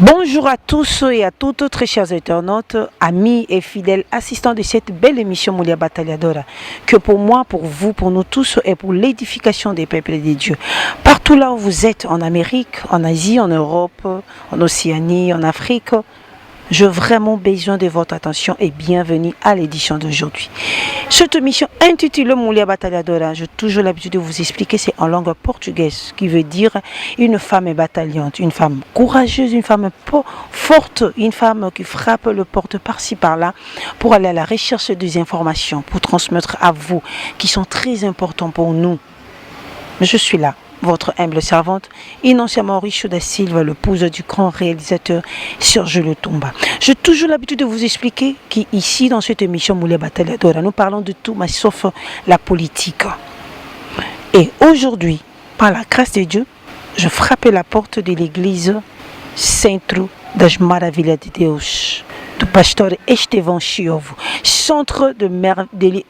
Bonjour à tous et à toutes, très chers internautes, amis et fidèles assistants de cette belle émission Moulia Battaliadora, que pour moi, pour vous, pour nous tous et pour l'édification des peuples et des dieux. Partout là où vous êtes, en Amérique, en Asie, en Europe, en Océanie, en Afrique, j'ai vraiment besoin de votre attention et bienvenue à l'édition d'aujourd'hui. Cette émission intitulée Moulia Battaliadora, j'ai toujours l'habitude de vous expliquer, c'est en langue portugaise, qui veut dire une femme bataillante, une femme courageuse, une femme forte, une femme qui frappe le porte par-ci par-là pour aller à la recherche des informations, pour transmettre à vous, qui sont très importants pour nous. Je suis là, votre humble servante, Inancia Mauricio da Silva, l'épouse du grand réalisateur Serge Lutumba. J'ai toujours l'habitude de vous expliquer qu'ici, dans cette émission Moulia Battaliadora, nous parlons de tout, mais sauf la politique. Et aujourd'hui, par la grâce de Dieu, je frappais la porte de l'église Centro das Maravilhas de Deus, du pasteur Estevan Chiovo,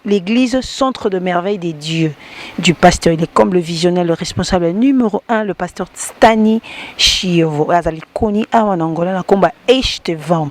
l'église Centre de merveille des dieux du pasteur. Il est comme le visionnaire, le responsable numéro 1, le pasteur Stani Chiovo. Azalikoni awanangola na komba Estevan.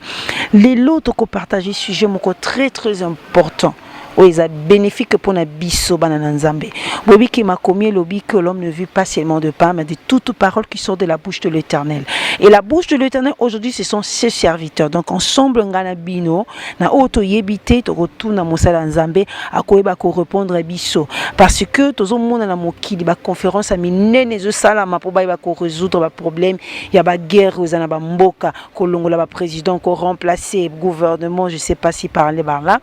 Les lots que partager sujet très très important. Oui, c'est bénéfique pour la biso banana nzambe. Oui, qui m'a commis lobby que l'homme ne vit pas seulement de pain, mais de toutes paroles qui sortent de la bouche de l'Éternel. Et la bouche de l'Éternel aujourd'hui, ce sont ses serviteurs. Donc ensemble, ngana bino na auto yebite to retourna mosala nzambe akoyeba ko répondre biso parce que tozo mona na mokili ba conférence a minene zo sala ma po ba ko résoudre ba problème, il y a ba guerre aux ana ba mboka ko longola ba président ko remplacer gouvernement, je sais pas si parler par là.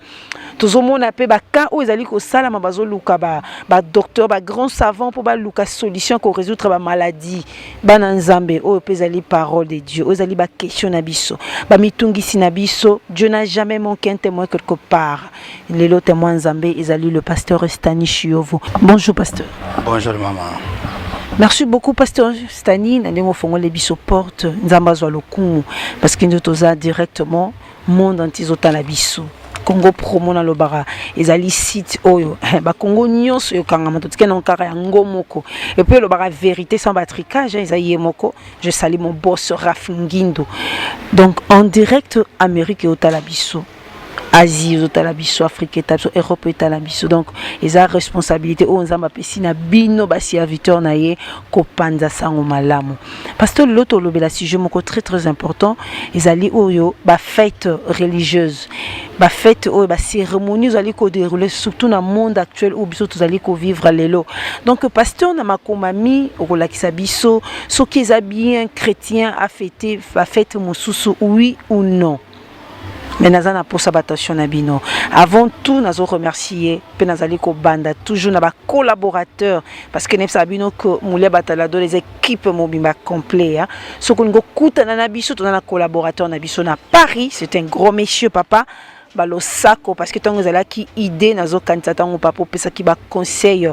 Tozo mona ba ka o ezali ko sala ma bazo luka ba docteur ba grand savant pour ba luka solution ko résoudre ba maladie bana nzambe o pezali parole de Dieu o ezali ba question na biso ba mitungisi na biso. Dieu n'a jamais manqué un témoin quelque part. Les lots témoins nzambe ezali le pasteur Stani Chiovo. Bonjour pasteur. Bonjour maman. Merci beaucoup pasteur Stani na ndemo fongo le biso porte nzamba zwa lokumu parce que nous toza directement monde antizota la biso Congo promo na lobara ezali site oyo ba Congo nyonso yo kangama to tikena nkara ya ngomoko et puis lobara vérité sans batricage ezali moko. Je salue mon boss Raf Ngindo. Donc en direct Amérique et Otalabiso, Asie Otalabiso, Afrique et Europe et Otalabiso. Donc ils ont responsabilité o nzamba pesi na bino ba serviteur na ye ko panza sango malamu. Parce que l'autre lobela sujet moko très très important ezali oyo ba fête religieuse. Ba fête ou ba cérémonie allez ko dérouler surtout dans le monde actuel où biso tous allez ko vivre lelo. Donc pasteur na makomami rolakisa biso ce qui est bien chrétien a fêté va fête mosusu oui ou non. Mais nous avons pour attention na bino. Avant tout, nous remercier pe nazali ko banda toujours na ba collaborateurs parce que nous sabino que Moulia Battaliadora les équipes mobimba complet hein. Ce qu'on go kuta na biso to na collaborateur na biso na Paris, c'est un gros monsieur papa. Balo sako parce que tant là qui idée nazo kanzata mon papa pesa qui ba conseil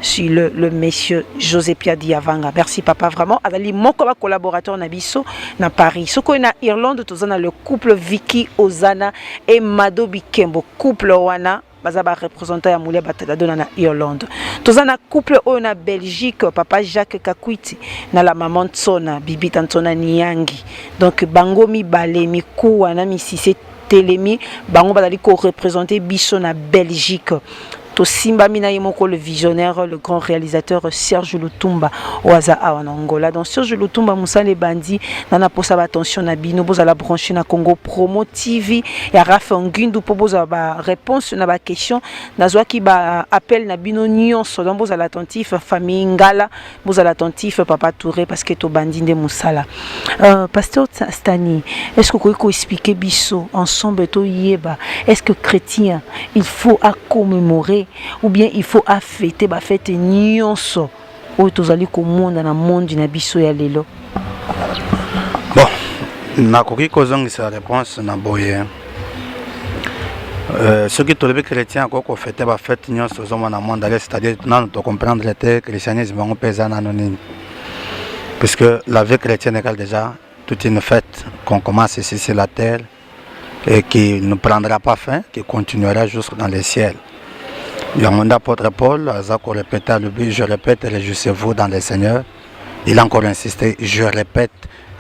sur le monsieur José Pierre Diavanga. Merci papa vraiment azali moko ba collaborateur na biso na Paris. Soko na Irlande tozana le couple Vicky Ozana et Mado Bikembo couple wana bazaba représentant ya Moulia Battaliadora na Irlande. Tozana couple o na Belgique papa Jacques Kakwiti na la maman Tsona Bibi Tantona Niangi. Donc bango mi balé mi ku wana mi sisi Télémi, bango bazali ko représenter biso na Belgique. To simba mina yemoko le visionnaire, le grand réalisateur Serge Lutumba oaza en Angola. Donc Serge Lutumba Moussa les bandits nana posa ba attention na bino boza la brancher na Congo Promo TV ya Raf Ngindu po boza ba réponse na ba question nazwa ki ba appel na bino nyonso donc boza l'attentif famille Ngala boza l'attentif papa Touré parce que to bandit de Moussala. Pasteur Stani, est-ce que vous pouvez expliquer biso ensemble to yeba est-ce que chrétien il faut à commémorer ou bien il faut affêter ba fête nyonso o tozali ko monde na monde na biso ya lelo? Bon, nakoki kozongisa réponse na boye. Ce qui est chrétien ko fêter ba fête nyonso zo na monde c'est-à-dire non to comprendre le christianisme on pesa anonyme. Parce que la vie chrétienne est déjà toute une fête qu'on commence ici sur la terre et qui ne prendra pas fin, qui continuera jusque dans les ciels. Il y a mon apôtre Paul, je répète, réjouissez-vous dans le Seigneur. Il a encore insisté, je répète,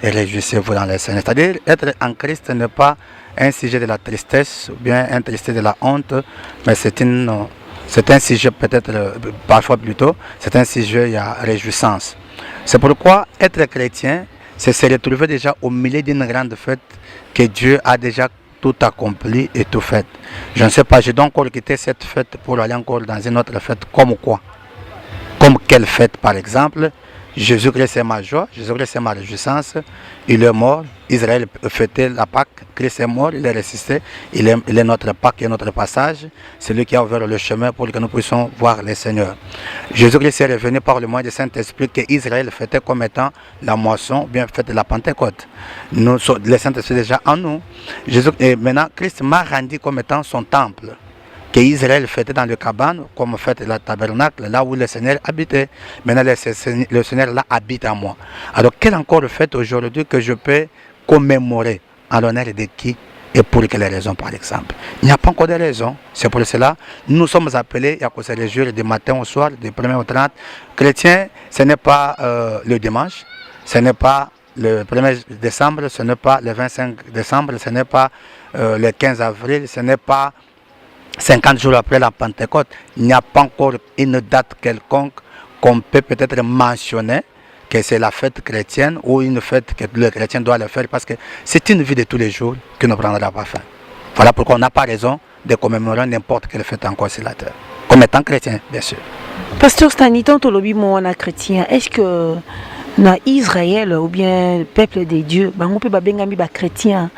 et réjouissez-vous dans le Seigneur. C'est-à-dire, être en Christ n'est pas un sujet de la tristesse ou bien un sujet de la honte, mais c'est un sujet peut-être, parfois plutôt, c'est un sujet à réjouissance. C'est pourquoi être chrétien, c'est se retrouver déjà au milieu d'une grande fête que Dieu a déjà tout accompli et tout fait. Je ne sais pas, je dois encore quitter cette fête pour aller encore dans une autre fête, comme quoi? Comme quelle fête par exemple? Jésus-Christ est ma joie, Jésus-Christ est ma réjouissance, il est mort, Israël fêtait la Pâque, Christ est mort, il est ressuscité, il est notre Pâque et notre passage, c'est lui qui a ouvert le chemin pour que nous puissions voir le Seigneur. Jésus-Christ est revenu par le moyen du Saint-Esprit que Israël fêtait comme étant la moisson, bien fête la Pentecôte. Nous, le Saint-Esprit est déjà en nous. Et maintenant, Christ m'a rendu comme étant son temple, que Israël fêtait dans le cabane, comme fête le tabernacle, là où le Seigneur habitait. Maintenant, le Seigneur là habite en moi. Alors, quelle encore fête aujourd'hui que je peux commémorer en l'honneur de qui et pour quelles raisons, par exemple? Il n'y a pas encore de raisons. C'est pour cela nous sommes appelés à se réjouir du matin au soir, du 1er au 30. Chrétien, ce n'est pas le dimanche, ce n'est pas le 1er décembre, ce n'est pas le 25 décembre, ce n'est pas le 15 avril, ce n'est pas 50 jours après la Pentecôte. Il n'y a pas encore une date quelconque qu'on peut peut-être mentionner que c'est la fête chrétienne ou une fête que le chrétien doit le faire parce que c'est une vie de tous les jours qui ne prendra pas fin. Voilà pourquoi on n'a pas raison de commémorer n'importe quelle fête encore sur la terre. Comme étant chrétien, bien sûr. Pasteur Stani, tant au lobby mon chrétien, est-ce que na Israël ou bien peuple des dieux, bango pe babengami ba chrétien,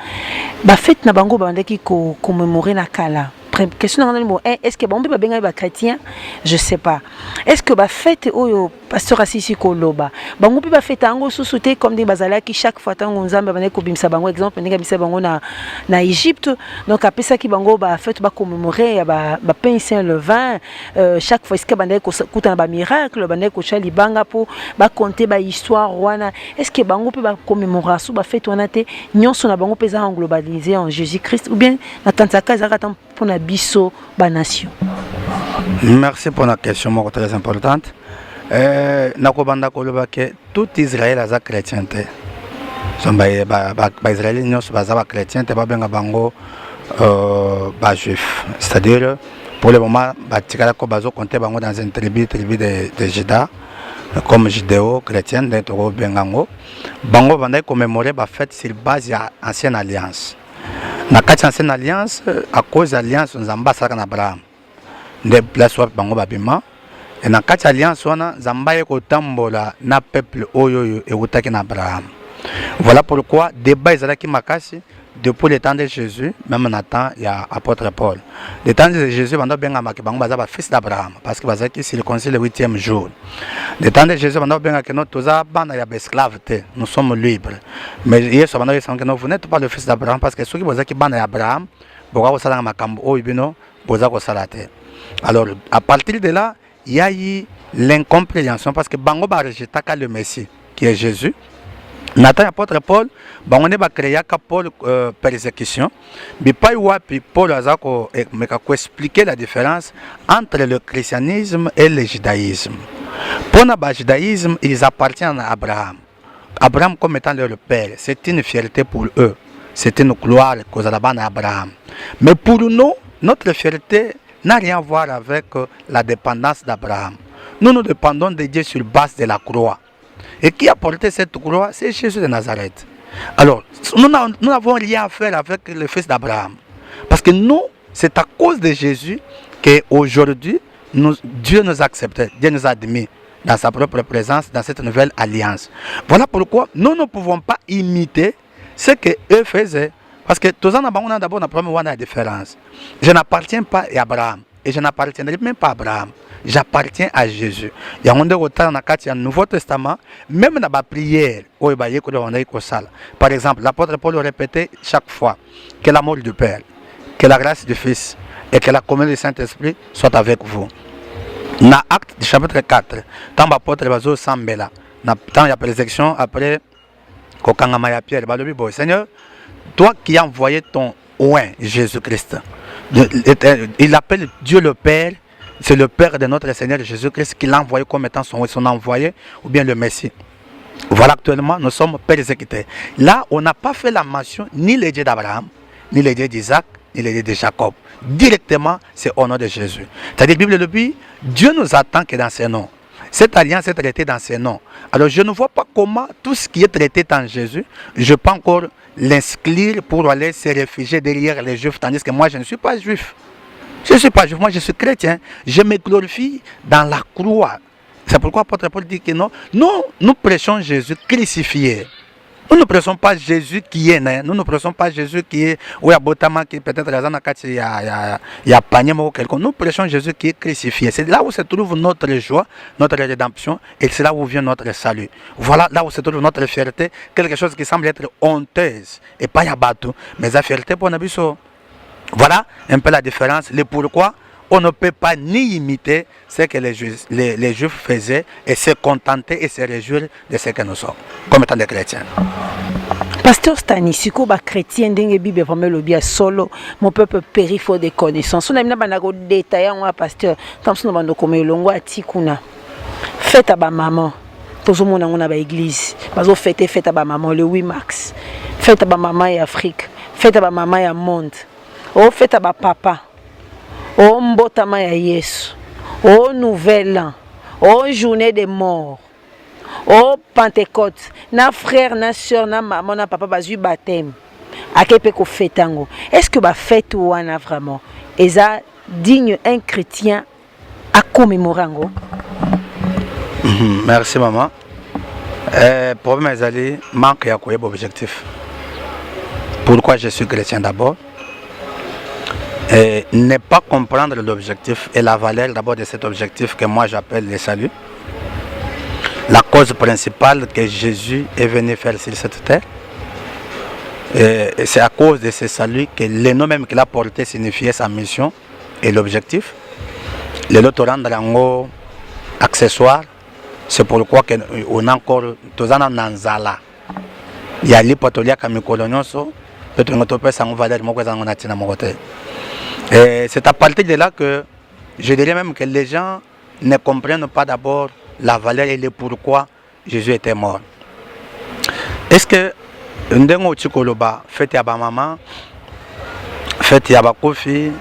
ba fête na bango bandeki ko commémorer na kala? Question est-ce que bon ba chrétien? Je sais pas. Est-ce que ba fête oyo pasteur Assisi Koloba bango pe ba fête ango susute comme des bazala qui chaque fois tango nzamba bana ko bimsa bango exemple ndenge bimsa bango na Égypte, donc après ça qui bango ba fête ba commémorer ba pince le vin chaque fois est-ce que bana ko kuta ba miracle bana ko chali banga pour ba compter ba histoire wana? Est-ce que bango pe ba commémoration ba fête wana te nyonso na bango pesa en globalisé en Jésus-Christ ou bien na tantaka zaka pour na biso ba nation? Merci pour la question très importante. Nakobanda koloba ke tout Israël a sa chrétienté. Ba Israël nyos ba za ba chrétienté ba benga bango ba juif. C'est-à-dire pour le moment ba tikala ko bazo compter bango dans une tribu de Juda comme judéo chrétienne de Toro bengango. Bango banda commémorer ba fête sur base ya ancienne alliance. Na kati ancienne alliance à cause de l'alliance nzamba saka na Abraham. De place wa bango babima. Et dans cette alliance, Zamba est kotambola na peuple oyo et utaki na Abraham. Voilà pourquoi débat Israël makasi depuis le temps de Jésus, même Nathan, il y a apôtre Paul. Le temps de Jésus, on a bien que bango bazaba fils d'Abraham parce que bazaki circoncis le 8e jour. Le temps de Jésus, on a bien que nous tous bana ya esclaveté, nous sommes libres. Mais Yesu on a dit que nous vous n'êtes pas le fils d'Abraham parce que ceux qui bazaki bana ya Abraham, boka ko sala makambo oyo bino boza ko salate. Alors à partir de là, il y a eu l'incompréhension parce que bango ba rejetaka le Messie qui est Jésus. Nathan apôtre Paul, bango ne ba créer ka Paul persécution. Mais pas wapi Paul azako meka ko expliquer la différence entre le christianisme et le judaïsme. Pour le judaïsme, ils appartiennent à Abraham. Abraham comme étant leur père, c'est une fierté pour eux. C'est une gloire qu'aux Alabans à Abraham. Mais pour nous, notre fierté n'a rien à voir avec la dépendance d'Abraham. Nous nous dépendons de Dieu sur base de la croix. Et qui a porté cette croix, c'est Jésus de Nazareth. Alors, nous n'avons rien à faire avec le fils d'Abraham. Parce que nous, c'est à cause de Jésus qu'aujourd'hui, Dieu nous accepte, Dieu nous a admis dans sa propre présence, dans cette nouvelle alliance. Voilà pourquoi nous ne pouvons pas imiter ce qu'eux faisaient. Parce que tous en avons d'abord la première différence. Je n'appartiens pas à Abraham et je n'appartiendrai même pas à Abraham. J'appartiens à Jésus. Il y a un Nouveau Testament, même dans la prière, par exemple, l'apôtre Paul répétait chaque fois que l'amour du Père, que la grâce du Fils et que la communion du Saint-Esprit soient avec vous. Dans Acte du chapitre 4, tant l'apôtre Bazo Sambela, tant il y a persécution après Kokangama Pierre, Seigneur, toi qui as envoyé ton oint, Jésus-Christ, il appelle Dieu le Père, c'est le Père de notre Seigneur Jésus-Christ qui l'a envoyé comme étant son envoyé ou bien le Messie. Voilà, actuellement, nous sommes persécutés. Là, on n'a pas fait la mention ni les dieux d'Abraham, ni les dieux d'Isaac, ni les dieux de Jacob. Directement, c'est au nom de Jésus. C'est-à-dire, la Bible le dit, Dieu nous attend que dans ses noms. Cette alliance est traitée dans ses noms. Alors, je ne vois pas comment tout ce qui est traité dans Jésus, je peux encore l'inscrire pour aller se réfugier derrière les Juifs, tandis que moi, je ne suis pas juif. Je ne suis pas juif, moi, je suis chrétien. Je me glorifie dans la croix. C'est pourquoi l'apôtre Paul dit que non, nous prêchons Jésus crucifié. Nous ne prêchons pas Jésus qui est né. Nous ne prêchons pas Jésus qui est, ou il y a Botama qui peut-être il y a Panier ou quelqu'un. Nous prêchons Jésus qui est crucifié. C'est là où se trouve notre joie, notre rédemption, et c'est là où vient notre salut. Voilà là où se trouve notre fierté, quelque chose qui semble être honteuse et pas yabatou, mais la fierté pour Nabiso. Voilà un peu la différence, le pourquoi on ne peut pas ni imiter ce que les Juifs faisaient et se contenter et se réjouir de ce que nous sommes, comme étant des chrétiens. Pasteur Stani, si vous êtes chrétien, vous Bible vraiment le bien solo, mon peuple périt faute de connaissances. On a mis un détail, pasteur, tant que nous avons comme longo atikuna. Faites à ma maman. Tout le monde a l'église. Faites à ma maman le 8 mars. Faites à ma maman et Afrique. Faites à ma maman et monde. Oh, faites à ma papa. Oh, mbotama ya Yesu. Oh, nouvel an. Oh, journée de mort. Oh, Pentecôte. Na frère, na soeur, na maman, na papa, bazu baptême. Akepe ko fetango. Est-ce que ba fête ou ana vraiment? Eza digne un chrétien à commémorer ngo? Merci maman. Problème est manque à quoi objectif. Pourquoi je suis chrétien d'abord? Ne pas comprendre l'objectif et la valeur d'abord de cet objectif que moi j'appelle le salut. La cause principale que Jésus est venu faire sur cette terre. Et c'est à cause de ce salut que le nom même qu'il a porté signifiait sa mission et l'objectif. Le lot rendre en accessoire, c'est pourquoi on a encore tous en nanzala. Il y a l'hypotolia comme colonioso, peut-être qu'on peut s'en valeur moi qu'on a tiré mon côté. Et c'est à partir de là que je dirais même que les gens ne comprennent pas d'abord la valeur et le pourquoi Jésus était mort. Est-ce que Ndengo Chikoloba, fête à maman, fête à Kofi,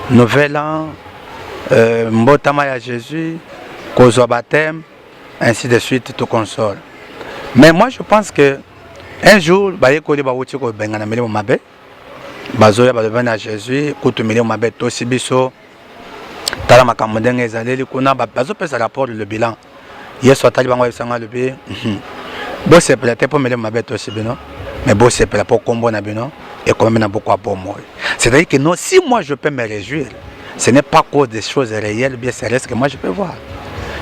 Nouvel An, Mbotama ya Jésus, Kozo baptême, ainsi de suite, tout console. Mais moi je pense que un jour, Bayekoli Bawuchiko Bengana Mele Mabe, Bazoya Badevana Jésus, Koutumile Mabe Tosibiso, Talama Kamodeng Ezaleli Kuna, Bazo pèse rapport le bilan. Hier soir, Taliban a sanga le billet. Bon, c'est prêt pour Mele Mabe Tosibino, mais bon, c'est prêt pour Combo Nabino, et quand même beaucoup pour moi. C'est-à-dire que non, si moi je peux me réjouir, ce n'est pas à cause des choses réelles, bien c'est reste que moi je peux voir.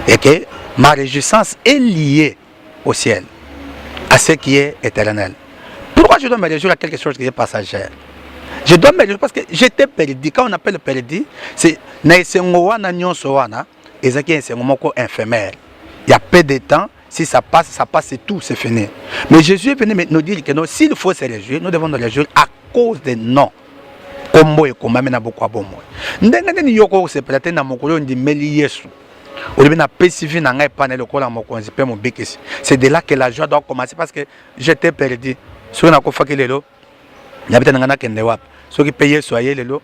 Et que ma réjouissance est liée au ciel, à ce qui est éternel. Pourquoi je dois me réjouir à quelque chose qui est passager? Je dois me réjouir parce que j'étais perdu. Quand on appelle perdu, c'est Naïsengoana Nyonsoana, et c'est un éphémère. Il y a peu de temps, si ça passe et tout, c'est fini. Mais Jésus est venu nous dire que s'il faut se réjouir, nous devons nous réjouir à cause des noms. Kombo et Komame na beaucoup à bon moi. Ndenge ni yoko se prêter na mokolo ndi meli Yesu. C'est de là que la joie doit commencer parce que j'étais perdu. Si on a fait le il y a peut-être un kende wap. Ceux qui payent soyez le lot,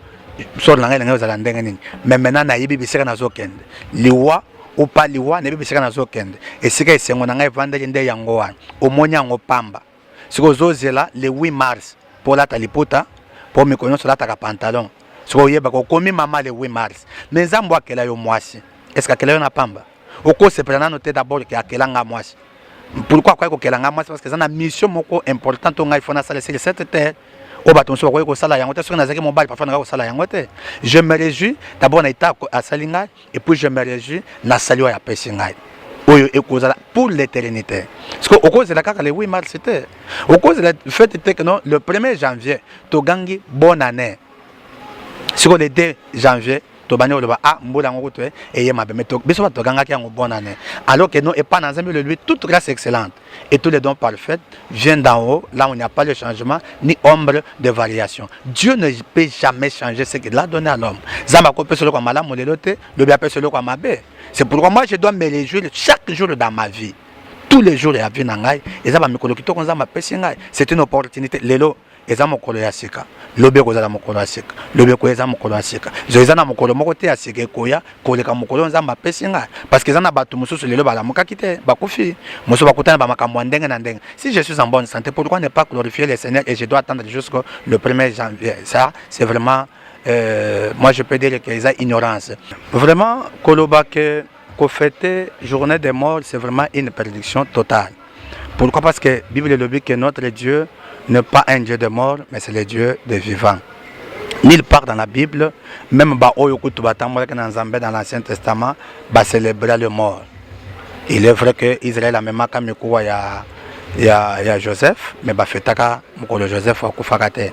sur l'angle aux alandengani. Mais maintenant, naïbi bisera na zokende. Liwa ou pas liwa, naïbi bisera na zokende. Et c'est que c'est on a vendre l'inde yangoan. Au moyen en pamba. Ce que zozela le 8 mars pour la talipota, pour me connaître sur la taka pantalon. Ce que yeba ko komi maman le 8 mars. Mais en bois qu'elle a eu moisi. Est-ce qu'elle a pamba? Au cours c'est prenant noter d'abord qu'elle a moisi. Pourquoi quoi qu'elle a moisi? Parce que c'est une mission moko importante on a il faut na saler sur cette terre. Je me réjouis d'abord à Salinga et puis je me réjouis na Salio à Pessingai. Pour l'éternité. Parce qu'au cause de la carte, le 8 mars, c'était. Au cause de la fête, le 1er janvier, tu gagnes bonne année. Sur le 2 janvier, tu gagnes le A, et ma belle, tu gagnes bonne année. Alors que nous, et pas dans un milieu, lui, toute grâce excellente et tous les dons parfaits viennent d'en haut, là où il n'y a pas de changement ni ombre de variation. Dieu ne peut jamais changer ce qu'il a donné à l'homme. Zambako peut se le comme le bien peut se le comme c'est pourquoi moi je dois me réjouir chaque jour dans ma vie. tous les jours ya vie na ngai eza ba mikolo kitoko nzamba pesi ngai. C'est une opportunité lelo eza mokolo ya sika lobe kozala mokolo ya sika lobe ko eza mokolo ya sika zo eza na mokolo moko te ya sika koya koleka mokolo nzamba pesi ngai parce que eza na bato mususu lelo bala mokaki te bakufi mususu bakutana ba makambo ndenge na ndenge. Si je suis en bonne santé, pourquoi ne pas glorifier le Seigneur et je dois attendre jusqu'au le 1er janvier? Ça c'est vraiment moi je peux dire que c'est ignorance. Vraiment koloba que fêter journée des morts, c'est vraiment une prédiction totale. Pourquoi? Parce que la Bible le dit que notre Dieu n'est pas un Dieu de mort, mais c'est le Dieu des vivants. Nulle part dans la Bible, même dans l'Ancien Testament, célébrer le mort. Il est vrai que Israël a même il y a Joseph, mais fetaka mokolo Joseph akufakate.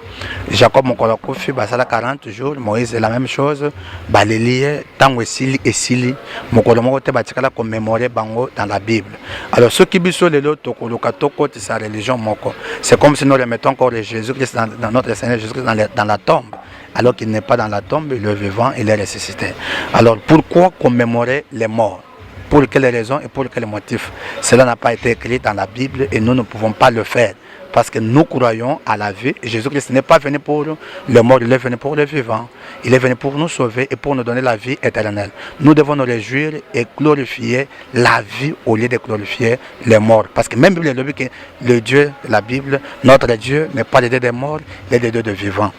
Jacob mokolo kufi basala 40 jours, Moïse c'est la même chose, balelie tango esili mokolo moko te batikala commémorer bango dans la Bible. Alors ceux qui biso lelo tokoloka toko sa religion moko, c'est comme si nous remettons encore Jésus-Christ dans notre Seigneur Jésus-Christ dans la tombe. Alors qu'il n'est pas dans la tombe, il est vivant, il est ressuscité. Alors pourquoi commémorer les morts? Pour quelles raisons et pour quels motifs? Cela n'a pas été écrit dans la Bible et nous ne pouvons pas le faire. Parce que nous croyons à la vie. Jésus-Christ n'est pas venu pour le mort, il est venu pour le vivant. Il est venu pour nous sauver et pour nous donner la vie éternelle. Nous devons nous réjouir et glorifier la vie au lieu de glorifier les morts. Parce que même le dit que le Dieu de la Bible, notre Dieu n'est pas le Dieu des morts, il est le Dieu des vivants.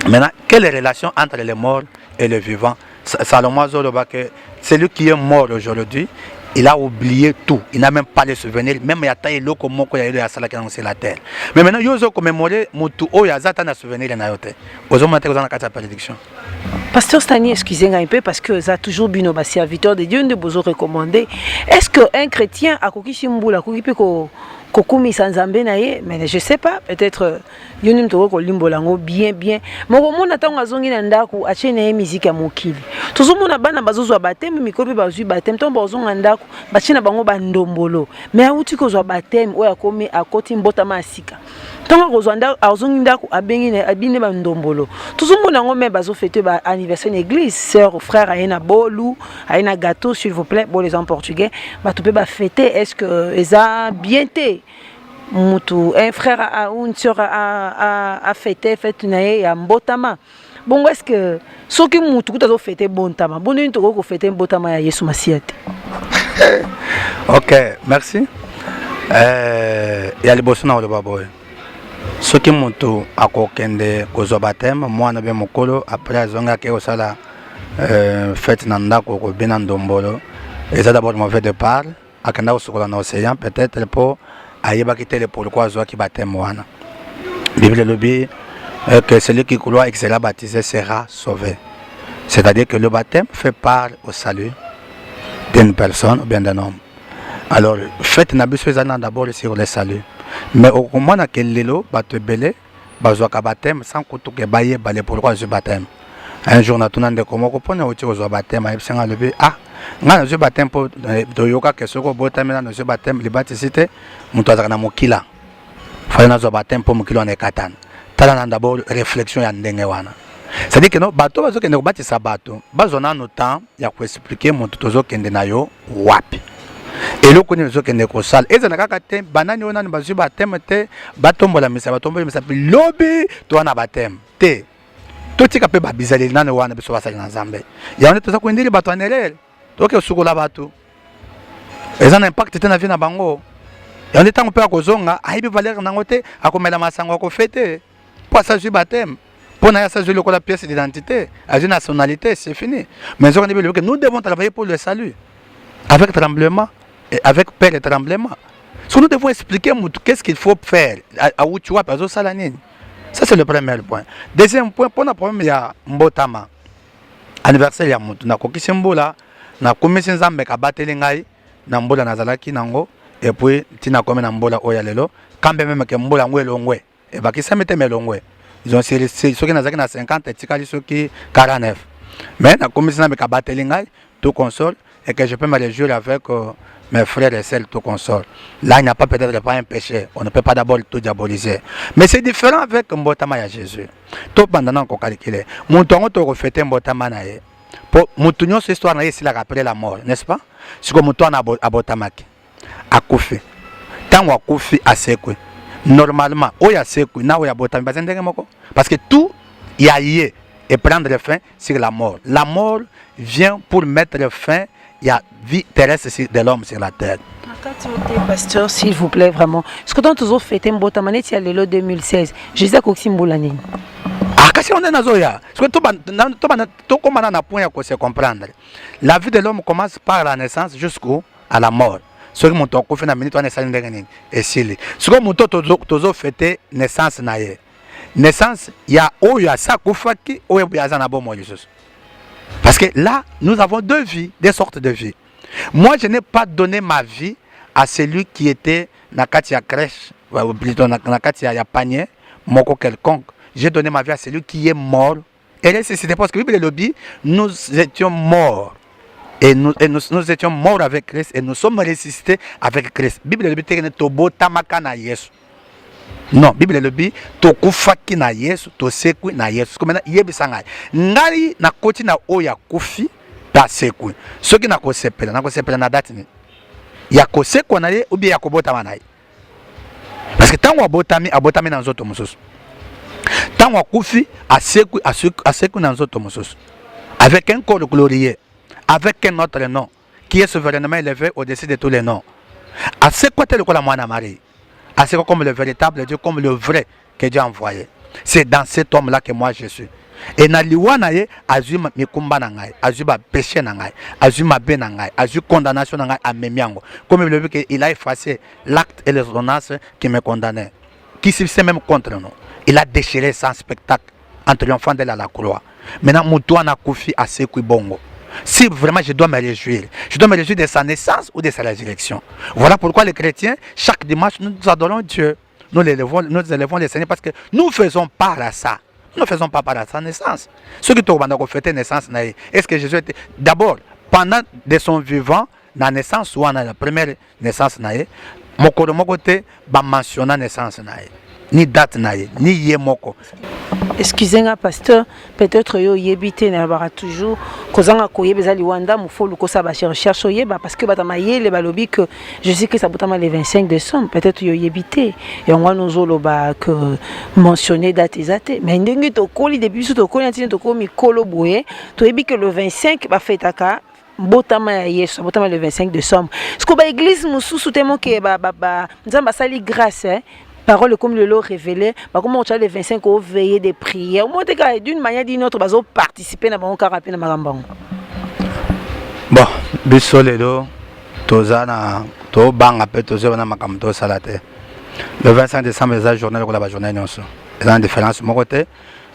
Maintenant, quelle est la relation entre les morts et les vivants? Salomon Zoloba, que celui qui est mort aujourd'hui, il a oublié tout. Il n'a même pas les souvenirs. Même il y a taillé l'eau comme il y a eu à la terre. Mais maintenant, il y a commémorer Moutou, il y a des souvenirs. Vous avez une prédiction. Pasteur Stani, excusez-moi un peu parce que ça a toujours bien nos serviteurs de Dieu, nous devons recommander. Est-ce qu'un chrétien a coquille Simboula, coquille kokumi sanzambe na ye, mais je sais pas, peut-être yonim toko ko limbolango bien moko mona tango azongi na ndako achene musique ya mokili tozo mona bana bazozwa bateme mikobi bazwi bateme tombo bazonga ndako bachina bango bandombolo mais auti ko zwa bateme oya komi akoti mbota masika tango ko zwa ndako azongi ndako abengi na abine bandombolo tozo mona ngo me bazo fêter ba anniversaire en église sœur ou frère ayena bolu ayena gâteau s'il vous plaît bon les en portugais ba to pe ba fêter est-ce que eza bien té un frère ou une soeur a fêté nae ya mbotama. Bon, est-ce que ce qui moutou tout a fêté bontama. Bon, une toko fêté mbotama ya Yesu Masiate. Ok, merci. Il y a les bossons dans le baboy. Ce qui moutou a kokende kozo baptême, moi na be mokolo après zonga ke osala fête nanda ko benandombolo. Et ça d'abord mauvais départ, akenda osokola na océan peut-être pour ayeba kitele pourquoi zo ki baptême wana. Bible le dit que celui qui croit et qui sera baptisé sera sauvé. C'est-à-dire que le baptême fait part au salut d'une personne ou bien d'un homme. Alors, faites n'abusez d'abord sur le salut. Mais au moment où lelo bato belé bazwa ka baptême sans que baye balé pourquoi je baptême. Un jour na tunande comment ko pona uti zo baptême ayeb senga lebi ah nga zo baptême po do yoka ke soko botame na zo baptême li batisité muto azaka na mokila. Fala na zo baptême po mokila na katana. Tala na d'abord réflexion ya ndenge wana. C'est-à-dire que non bato bazo kende ko batisa bato bazona no temps ya ko expliquer muto tozo kende na yo wapi. Et le connaît ce qui est colossal. Et ça n'a qu'à te banane on a une base baptême te batombola mais ça va tomber mais ça peut lobby toi na baptême te tout ce qui peut babizali na wana biso basali na Nzambe. Ya on est tout ça ko ndiri bato anerel. Donc sukola bato. Et ça a un impact te na vie na bango. Ya on est tant peu a kozonga aibi valeur na ngote akomela masango ko fêter. Pour ça je baptême. Pour na ça je le la pièce d'identité, à une nationalité, c'est fini. Mais nous devons travailler pour le salut. Avec tremblement. Et avec peur et tremblement. Si nous devons expliquer qu'est-ce qu'il faut faire à où tu vas, ça c'est le premier point. Deuxième point, pour le problème, il y a Mbotama. Anniversaire, il y a Moutou. Na koki sembola, na komisi nzambe ka bateli ngai, na mbola nazalaki nango, et puis tina kome na mbola oya lelo, kambe même ke mbola ngwe longwe, et baki samete melongwe. Ils ont ceux qui nazaki na 50 et tikali ceux qui 49. Mais na komisi nzambe ka bateli ngai, tout console, et que je peux me réjouir avec mes frères et sœurs tout console. Là, il n'y a pas peut-être pas un péché. On ne peut pas d'abord tout diaboliser. Mais c'est différent avec Mbotama ya Jésus. Tout pendant qu'on calcule. Mon temps, on refait Mbotama na ye. Pour mon tournon, cette histoire na ye, c'est après la mort, n'est-ce pas? C'est comme mon temps à Botamaki. akufi tango akufi asekwe normalement oyo asekwe na oyo abotami baza ndenge moko parce que tout ya ye et prendre fin sur la mort. La mort vient pour mettre fin à la vie terrestre de l'homme sur la terre. Pasteur, s'il vous plaît, vraiment. Ce que tu as toujours fait, tu as le 2016. Jésus a dit que kasi on est dans Zoya. Ce que tout comme on a point à se comprendre. La vie de l'homme commence par la naissance jusqu'à la mort. Ce que mon temps fait na minute on est salé ndenge et s'il. Ce que mon temps toujours fêter naissance na ye. Naissance, il y a oyo sa kufaki oyo biaza na bomo Jesus. Parce que là, nous avons deux vies, des sortes de vies. Moi, je n'ai pas donné ma vie à celui qui était na katia crèche, ou plutôt na katia panier, moko quelconque. J'ai donné ma vie à celui qui est mort. Et là, c'était parce que Bible le dit, nous étions morts. Et nous étions morts avec Christ et nous sommes ressuscités avec Christ. Bible le dit, tobo tamaka na Yesu. Non, Bible le dit, tokufaki na Yesu, tosekwi na Yesu. Comme maintenant, yebisa ngai. Ngari na koti na oya kufi ta sekwi. Soki na kosepela na date ni. Ya kosekwa na ye ou bien ya kobotama na ye. Parce que tango abotami na nzoto mosusu. Tango akufi asekwi na nzoto mosusu. Avec un corps glorieux, avec un autre nom qui est souverainement élevé au-dessus de tous les noms. Asekwa tel ko la mwana Marie. C'est comme le véritable Dieu, comme le vrai que Dieu a envoyé. C'est dans cet homme-là que moi je suis. Et na liwa na ye azu mikumba na ngai, azu ba péché na ngai, azu mabe na ngai, azu condamnation na ngai amemiango. Comme il le dit qu'il a effacé l'acte et les ordonnances qui me condamnaient, qui se même contre nous. Il a déchiré sans spectacle en triomphant de la croix. Maintenant, Moutoua na koufi a sekui bongo. Si vraiment je dois me réjouir de sa naissance ou de sa résurrection. Voilà pourquoi les chrétiens, chaque dimanche, nous adorons Dieu. Nous élevons le Seigneur parce que nous faisons part à ça. Nous ne faisons pas part à sa naissance. Ceux qui ont fêté naissance, est-ce que Jésus était d'abord, pendant de son vivant, la naissance ou la première naissance, mon côté, va mentionner la naissance, ni date, ni yemoko. Excusez-moi, pasteur, peut-être yo yebité na bara toujours kozanga koyebeza liwanda mufolu kosa ba recherche yeba parce que batamaye le balobi que je sais que ça botama le 25 décembre, peut-être yo yebité et on va nous zoloba que mentionner date exacte mais ndenge to koli depuis to koli antine to ko mikolo boye to yebi que le 25 ba fetaka botama ya Yesu botama le 25 décembre. Ce que ba église mususu tellement que ba nzamba sali grâce parole comme le lot révélé, comment on a les 25 au veiller des prières. Au moins, d'une manière ou d'une autre, ils ont participé à mon carapé dans Marambang. Bon, Bissoledo, Tozana, Tobang, après Tozana Makamto Salate. Le 25 décembre, c'est la journée de la journée. Il y a une différence de mon côté.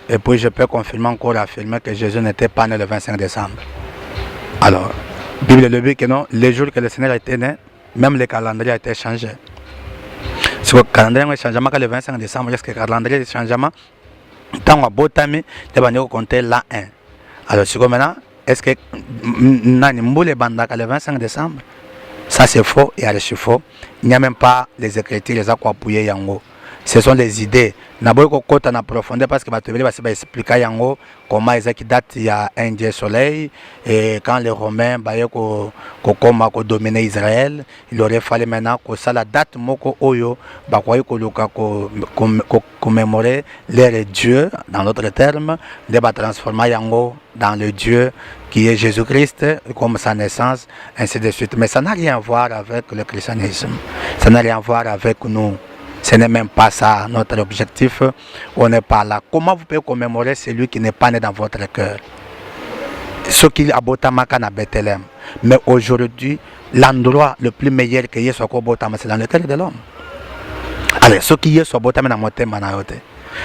Et puis, je peux confirmer encore affirmer que Jésus n'était pas né le 25 décembre. Alors, la Bible le dit que non, les jours que le Seigneur était né, même le calendrier a été changé. Si le calendrier a changé le 25 décembre, est-ce que le calendrier a changé? Tant que Botami, tu vas compter l'an 1. Alors, si maintenant, est-ce que le 25 décembre? Ça c'est faux et c'est faux. Il n'y a même pas les écritures, les aquapouillés yango. Ce sont des idées. N'abord qu'on en profondeur parce que va expliquer yango comment ils date il y a un dieu soleil et quand les Romains ont dominé Israël, il aurait fallu maintenant que ça la date moko oyo commémorer leur Dieu dans l'autre terme, de transformer yango dans le Dieu qui est Jésus-Christ comme sa naissance, ainsi de suite. Mais ça n'a rien à voir avec le christianisme. Ça n'a rien à voir avec nous. Ce n'est même pas ça notre objectif. On n'est pas là. Comment vous pouvez commémorer celui qui n'est pas né dans votre cœur? Ce qu'il a botamaka na Bethléem. Mais aujourd'hui, l'endroit le plus meilleur que Yesu botama, c'est dans le cœur de l'homme. Alors, ce qui est sur botama na motema na yote.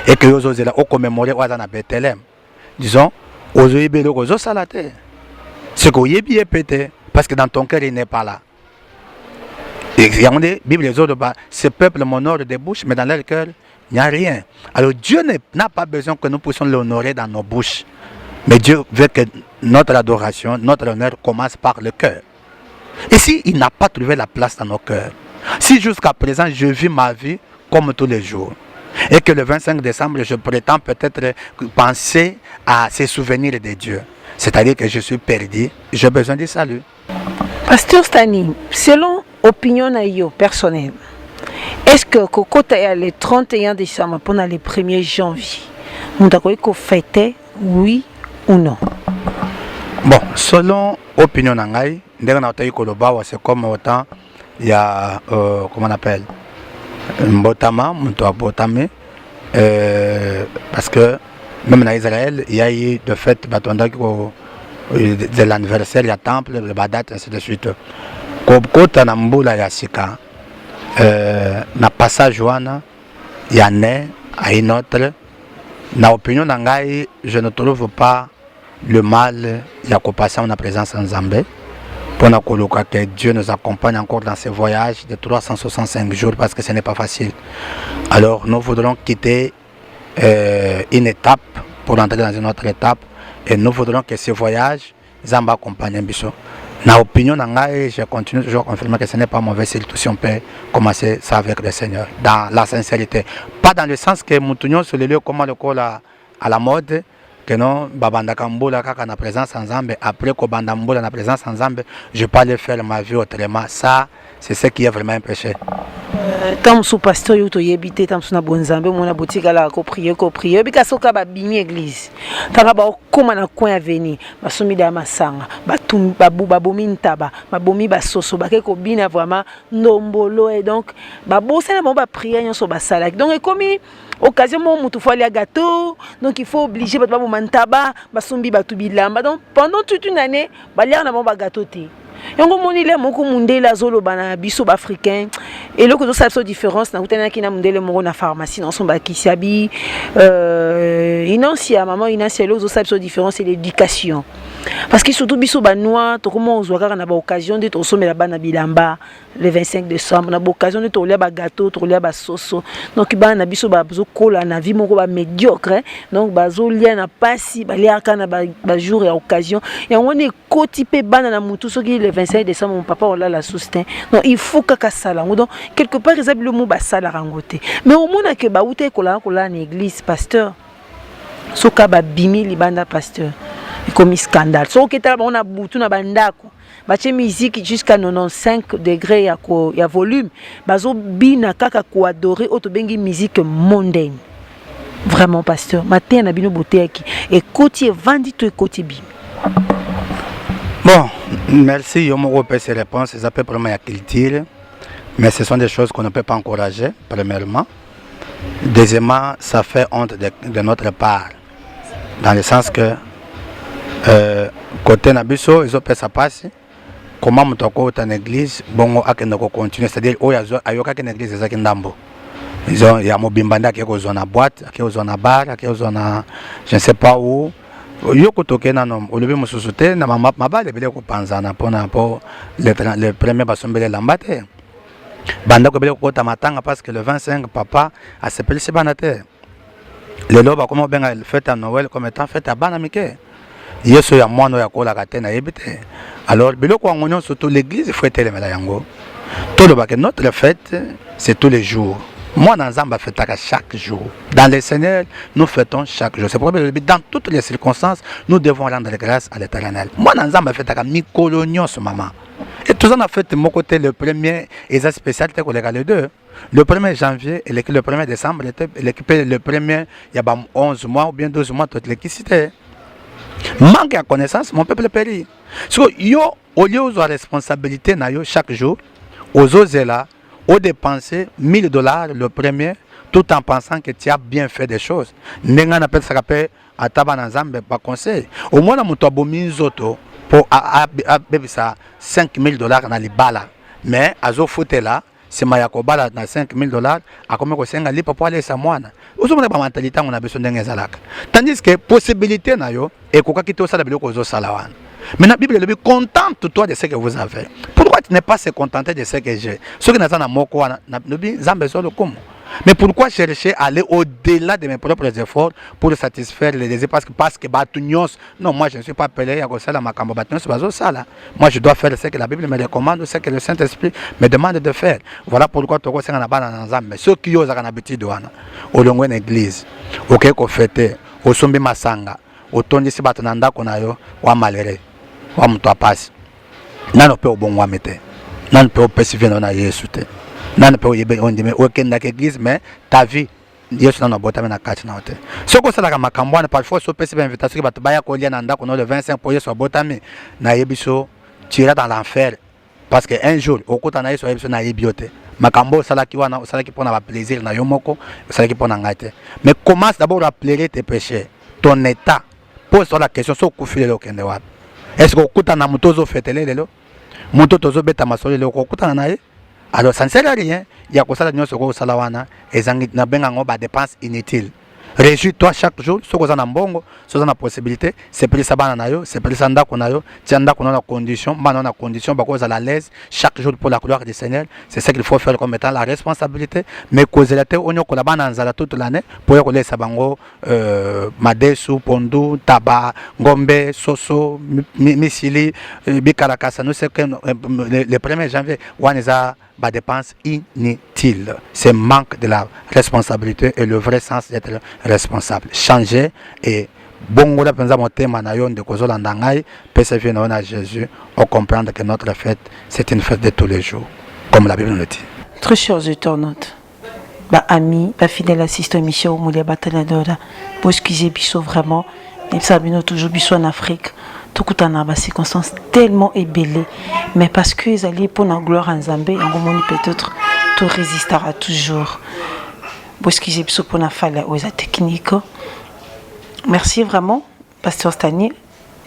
Et que vous osez là, commémorer na Bethléem. Disons, vous avez bien le salate. Ce que vous avez bien pété, parce que dans ton cœur, il n'est pas là. Et la Bible les autres, ce peuple m'honore des bouches, mais dans leur cœur, il n'y a rien. Alors Dieu n'a pas besoin que nous puissions l'honorer dans nos bouches. Mais Dieu veut que notre adoration, notre honneur commence par le cœur. Et s'il n'a pas trouvé la place dans nos cœurs, si jusqu'à présent je vis ma vie comme tous les jours, et que le 25 décembre, je prétends peut-être penser à ces souvenirs de Dieu, c'est-à-dire que je suis perdu, j'ai besoin du salut. Pasteur Stani, selon opinion na yo personnelle. Est-ce que kokota ya le 31 décembre pendant le 1er janvier, nous avons fêté oui ou non? Bon, selon opinion nangai, c'est comme autant il y a comment on appelle Mbotama, Botame, parce que même en Israël, il y a eu de fait de l'anniversaire, il y a temple, le badat, ainsi de suite. Kota na mbula ya sika, na passage wana, il y en a à une autre. Na opinion nangai, je ne trouve pas le mal, il y a passé en présence en Zambie. Pour que Dieu nous accompagne encore dans ce voyage de 365 jours parce que ce n'est pas facile. Alors nous voudrons quitter une étape pour entrer dans une autre étape et nous voudrons que ce voyage Zamba accompagne Bisso. Na opinion je continue toujours à confirmer que ce n'est pas mauvais si on peut commencer ça avec le Seigneur dans la sincérité. Pas dans le sens que nous sur les lieux comme le col à la mode. Que non, babanda kambola kaka na présence en Zambie, après que bandambola na présence en Zambie, je peux aller faire ma vie autrement. Ça, c'est ce qui est vraiment un péché. Tant sous pasteur yoto yebite tant sous na bonzambe mona boutique la ko prier bika soka ba bimi église tanga ba koma na coin avenir basomi da masanga batum babu babomi ntaba babomi basoso bake ko bina vraiment ndombolo et donc babosa na ba prier nyonso basala donc et comme occasion mo mutu faut aller à gâteau donc il faut obliger ba mantaba basombi batu bilamba donc pendant toute une année ba lire na ba gâteau té yango monile moko mundela zolo bana biso africain et le ko ça différence na utana ki na mundele moko na pharmacie na somba kisiabi inancia maman inancia le zo ça différence c'est l'éducation parce que surtout biso banois to comment ozwaka na ba occasion de to somela bana bilamba le 25 décembre na ba occasion de to lia ba gâteau to lia ba soso donc bana biso ba zo kola na vie moko ba médiocre donc bazo lia na pasi ba lia kana ba jour et occasion et on est cotipe bana na mutu soki le 25 décembre mon papa on l'a la soutien donc il faut que ça là donc quelque part ils le mot ba sala rangote mais au moins que ba outé kola na église pasteur soka ba bimi libanda pasteur comme scandale soki tala on a butu na bandako bache musique jusqu'à 95 degrés ya volume bazo bina kaka ko adorer auto bengi musique mondaine vraiment pasteur matin na bino beauté et côté vandi to côté bimi. Bon, merci. Je me repère ces réponses. Ça peut vraiment y culture, mais ce sont des choses qu'on ne peut pas encourager, premièrement. Deuxièmement, ça fait honte de notre part, dans le sens que côté Nabiso, ils ont fait ça passer. Comment on peut en église, bon, on continue, c'est-à-dire, il y a une église, c'est ça qui est ndambo. Il y a Mobimbanda qui est dans la boîte, qui est dans la bar, qui est dans je ne sais pas où. Yoko toke na nom olobi mususuté na mabale bele ko panzana pona po le premier basombele lambate banda ko bele ko tamatanga parce que le 25 papa a s'appelé Sebanate le loba comme benga fête à Noël comme étant fête à banamike yeso ya mwana ya kola katena yebite alors bele ko ngonyo surtout l'église fête le mela yango tout le bac notre fête c'est tous les jours. Moi, dans Zamba, fête chaque jour. Dans le Seigneur, nous fêtons chaque jour. C'est pourquoi, dans toutes les circonstances, nous devons rendre grâce à l'Éternel. Moi, dans Zamba, fête mi-colonion, ce maman. Et tout ça, on a fait de mon côté le premier, et ça spécial, c'est les deux. Le 1er janvier et le 1er décembre, l'équipe le premier, il y a 11 mois ou bien 12 mois, toute l'équité. Manque de connaissance, mon peuple périt. So, yo, au lieu de la responsabilité, chaque jour, aux osés là, au dépenser $1000 le premier, tout en pensant que tu as bien fait des choses. Nenga appelle ça rappelle à Tabanazambe, pas conseil. Au moins, on a mis auto pour $5000 dans les balles. Mais à zo fouté là, c'est Mayakobala dans $5000, à combien que c'est un lit pour aller sa moine. Vous avez pas mentalité, on a besoin d'un zalak. Tandis que possibilité na yo et qu'on quitte ça de bloquer salawan. Mais la Bible dit contente-toi de ce que vous avez. Pourquoi tu n'es pas se contenter de ce que j'ai? Ce qui n'a pas mais pourquoi chercher à aller au-delà de mes propres efforts pour satisfaire les désirs? Parce que non, moi je ne suis pas appelé à faire ma cambo. Moi je dois faire ce que la Bible me recommande, ce que le Saint-Esprit me demande de faire. Voilà pourquoi tu as un ceux qui ont l'habitude au long de l'église, au Keko fêté, au Sombi Masanga, au Tony Sibatananda Konayo, ou à Malere, ou à Moutoapas. Nan peut au bon wa mete. nan peut persévérer dans Yesu te nan peut yebe on dit mais aucun dans l'église mais ta vie Yesu na bota na kati na te soko sala ka makambo na parfois so persévérer invitation ba to baya ko lia na ndako no le 25 pour Yesu bota me na yebiso tu iras dans l'enfer parce que un jour okuta na Yesu yebiso na yebiote makambo sala ki wana sala ki pona ba plaisir na yo moko sala ki pona ngate mais commence d'abord à plairer tes péchés ton état pose-toi la question so kufile lo kende wapi est-ce que okuta na mutozo fetele lelo muto tozo beta masolo lelo okuta na ye alors ça ne sert à rien il y a quoi ça nyonso ko sala wana ezangi na benga ngo ba dépense inutile réjouis-toi chaque jour ce que na mbongo ce na possibilité c'est plus ça bana na yo c'est plus ça ndako na yo tianda ko na condition bana na condition ba cause à la l'aise chaque jour pour la gloire du Seigneur c'est ça qu'il faut faire comme étant la responsabilité mais cause la te onyo ko la bana nzala toute l'année pour ko laisser bango madesu pondu taba ngombe soso misili bikarakasa nous c'est que le 1er janvier waneza ba dépense inutile c'est manque de la responsabilité et le vrai sens d'être responsable changer et bongo la penza motema na yo ndeko zolanda ngai persévérer na Jésus on comprendre que notre fête c'est une fête de tous les jours comme la Bible nous le dit. Très chers internautes, ba amis, ba fidèles assistants émission au Moulia Bataladora, pour excuser biso vraiment, ils savent toujours biso en Afrique. Tout na ba circonstances tellement ébellées mais parce que ils allaient pour la gloire en Zambie en moni peut-être tout résistera toujours parce que j'ai besoin pour la falle aux techniques. Merci vraiment pasteur Stani